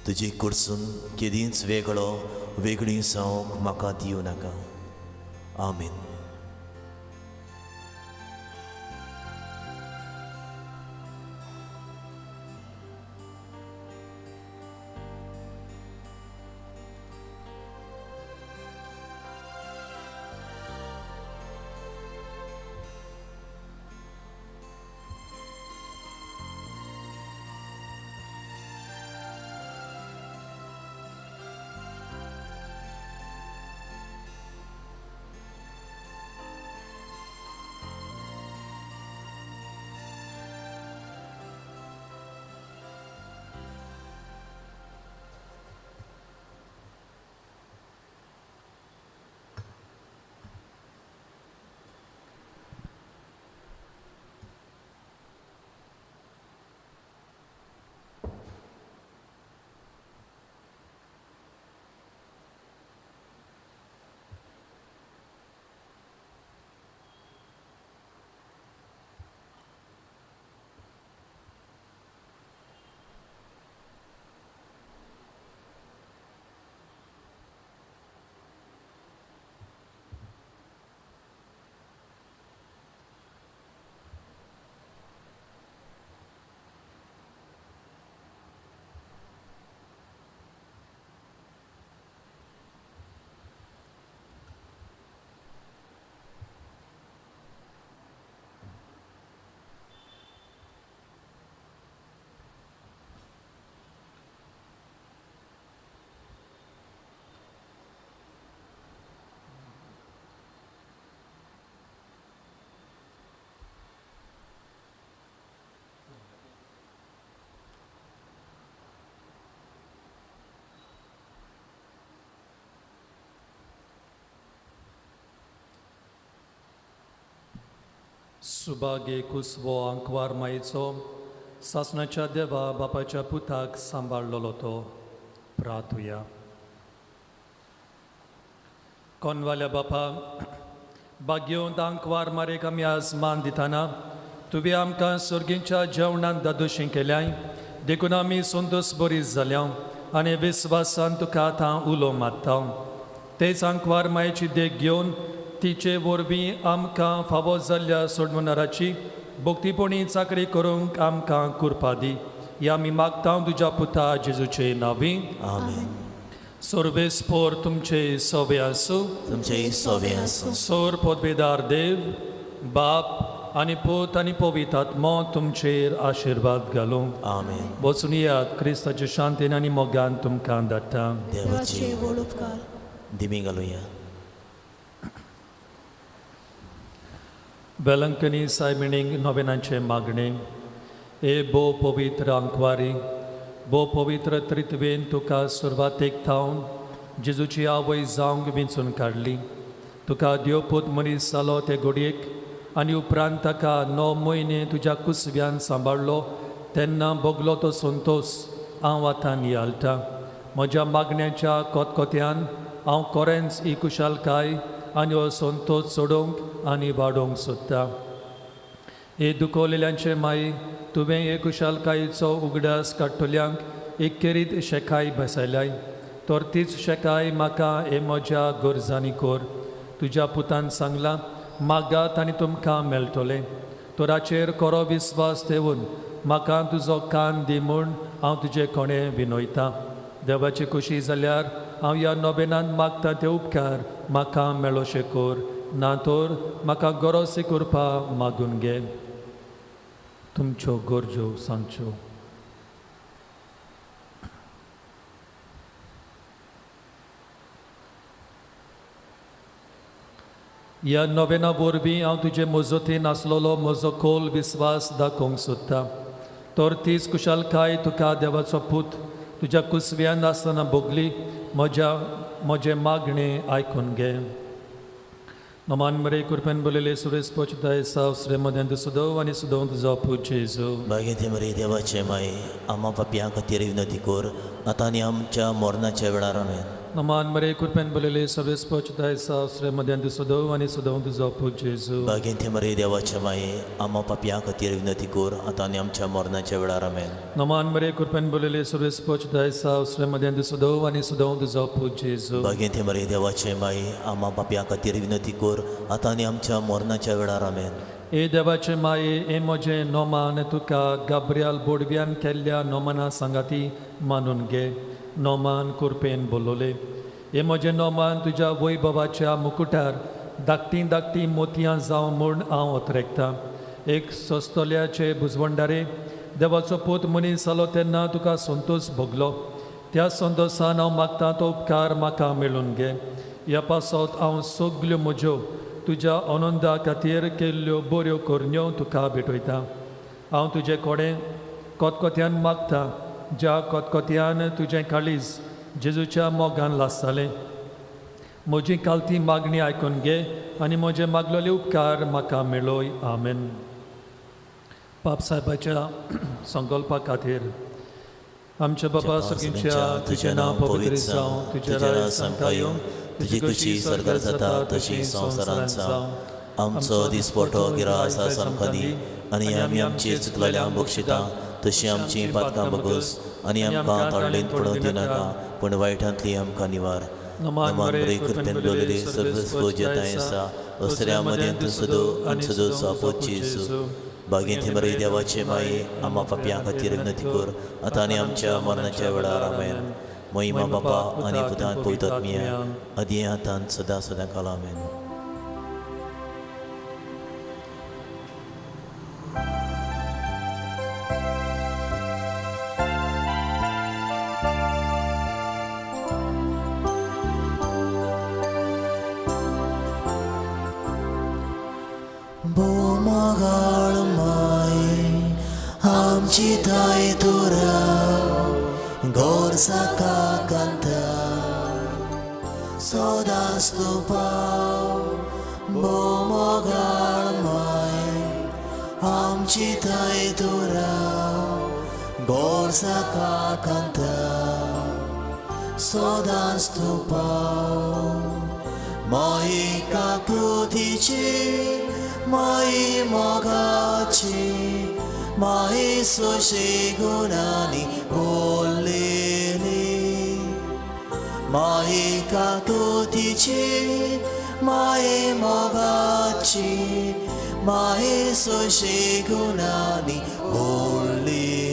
तुजी कडसून केदींच वेगळी जावंक म्हाका दिवं नाका आमीन सुभागे कुसवो अंकवार मायेचो सासणाच्या देवा बापाच्या पुताक सांबाळलो तो. प्रार्थुया. कोणवाल्या बापा, भाग्योंत अंकवार मारेक आमी आज मान दिताना तुवें आमकां सर्गीच्या जेवणांत दादोशी केल्याय देखून आमी संतोश बरी जाल्या आनी विस्वासान तुका आतां उलो मारता. तेच अंकवार मायेची देख घेवन तिचे वरवीं आमकां फावो जाल्ल्या सोडवणाराची भक्तीपणी चाकरी करूंक आमकां कुरपा दी. ही आमी मागता तुज्या पुता जेजूचे नांवी. आमेन. सर्वेस्पोर तुमचे सोवे आसूं. तुमचे सोवे आसूं. सोर पदवेदार देव बाप आनी पूत आनी पवित्र आत्मो तुमचेर आशिर्वाद घालूं. आमेन. वचून येयात क्रिस्ताच्या शांतीन आनी मोगान तुमकां धाडटा. देवाचे व्हड उपकार. दिमी घालुया. वेलंकनी सायबिणीक नोवेनांचे मागणे. ए बो पवित्र अंकवारी, बो पवित्र त्रित्वेन तुका सुरवातेक थावन जेजूची आवय जावंक विंचून काडली. तुका देवपूत मनीस जालो ते घडयेक आनी उपरांत ताका 9 म्हयने तुज्या कुसव्यान सांबाळलो तेन्ना भोगलो तो संतोश हांव आतां नियाळटा. म्हज्या मागण्याच्या कोतकोत्यान हांव खरेंच ही कुशालकाय आनी हो संतोश सोडूंक आनी वाडोवंक सोदता. हे दुखोवलेल्यांचे माई, तुवें हे कुशालकायेचो उगडास काडटल्यांक एक केरीत शेकाय बसयल्याय. तर तीच शेकाय म्हाका हे म्हज्या गरजांनी कोर. तुज्या पुतान सांगलां, मागात आनी तुमकां मेळटलें. तोराचेर खरो विस्वास ठेवून म्हाका तुजो कान दी म्हूण हांव तुजे कोणे विनयतां. देवाची खुशी जाल्यार हांव ह्या नोवेनांत मागता ते उपकार म्हाका मेळोशे कोर. ना तर म्हाका गरजशी करपा मागून घे. तुमच्यो गरजो सांगच्यो. ह्या नोवेना वरवीं हांव तुजे मजतीन आसलोलो म्हजो खोल विस्वास दाखोवंक सोदता. तर तीच कुशालकाय तुका देवाचो पूत तुज्या कुसव्यान आसतना भोगली. म्हजे मागणें आयकून घे. नमान मरे कुरपेन बोलेले सुरेश पोचताय साव श्रेमदेंत सुदोव आनी सुदोव तुजो पूत जेजू. भाग्यते मरे देवाचे माये, आम्हा पापयां खातीर विनंती कोर आतां आनी आमच्या मरणाच्या वेळार. आमेन. नमान मरे कुरपेन बोलेले सुरेश पोचताय साव श्रेमदेंत सुदोव आनी सुदोव तुजो पूत जेजू. भाग्यते मरे देवाचे माये, आम्हा पापयां खातीर विनंती कोर आतां आनी आमच्या मरणाच्या वेळार. आमेन. नमान मरे कुरपेन बोलेले सुरेश पोचताय साव श्रेमदेंत सुदोव आनी सुदोव तुजो पूत जेजू. भाग्यते मरे देवाचे माये, आम्हा पापयां खातीर विनंती कोर आतां आनी आमच्या मरणाच्या वेळार. आमेन. ए देवाचे माये, हे म्हजे नोमान तुका गाब्रियाल बोडव्यान केल्ल्या नोमाना सांगाती मानून घे. नोमान कुरपेन बोलोले. हे म्हजे नोमान तुज्या वैभवाच्या मुकुटार धाकटी धाकटी मोतयां जावं म्हूण हांव ओतरेकतां. एक सोस्तोल्याचे बुजवंडारे, देवाचो पूत मनीस जालो तेन्ना तुका संतोश भोगलो. त्या संतोशान हांव मागतां तो उपकार म्हाका मेळून घे. ह्या पासत हांव सगल्यो म्हज्यो तुज्या आनंदा खातीर केल्ल्यो बऱ्यो करण्यो तुका भेटयतां. हांव तुजे कोडे कोतकोत्यान मागतां, ज्या कोतकोत्यान तुजें काळीज जेजूच्या मोगान लासतालें. म्हजी कालती मागणी आयकून घे आनी म्हजे मागलेले उपकार म्हाका मेळय. आमेन. पाप साहेबाच्या संकल्पा खातीर आमच्या बाबा सर्गीच्या तुजें नांव पवित्र जावं, तुजें राज सांगता येवं, तुजी खुशी स्वर्गार जाता तशी संवसारांत जावं. आमचो दिसपटो गिरास आमकां दी आनी आमी आमची चुकलेल्यांक बक्षिता तशी आमची पातकां बगोस आनी आमकां ताळणेंत पडूंक दिनाका पूण वायटांतली आमकां निवार. नमान बरे कृपेन बोलले सर्वस पूज्यताय आसा अस्त्र्या मदें सुदो आनी सुदो सापोत जेजू. भाग्यते मरे देवाचे माये, आम्हा पापयां खातीर विनंती कर आतां आनी आमच्या मरणाच्या वेळार. आमेन. महिमा बापा आनी पुतान पवित्र आत्म्या आदी आतां सदां सदां काल. आमेन. बोमागाळ माय आमची ताय तुरा गोरसा कांता सदांच तूं पाव. बोमागाळ माय Citay dura Gorsa kakanta Sodan stupau Mai kakutici Mai mogaci Mai sushigunani Golili Mai kakutici Mai mogaci Mai sushigunani Golili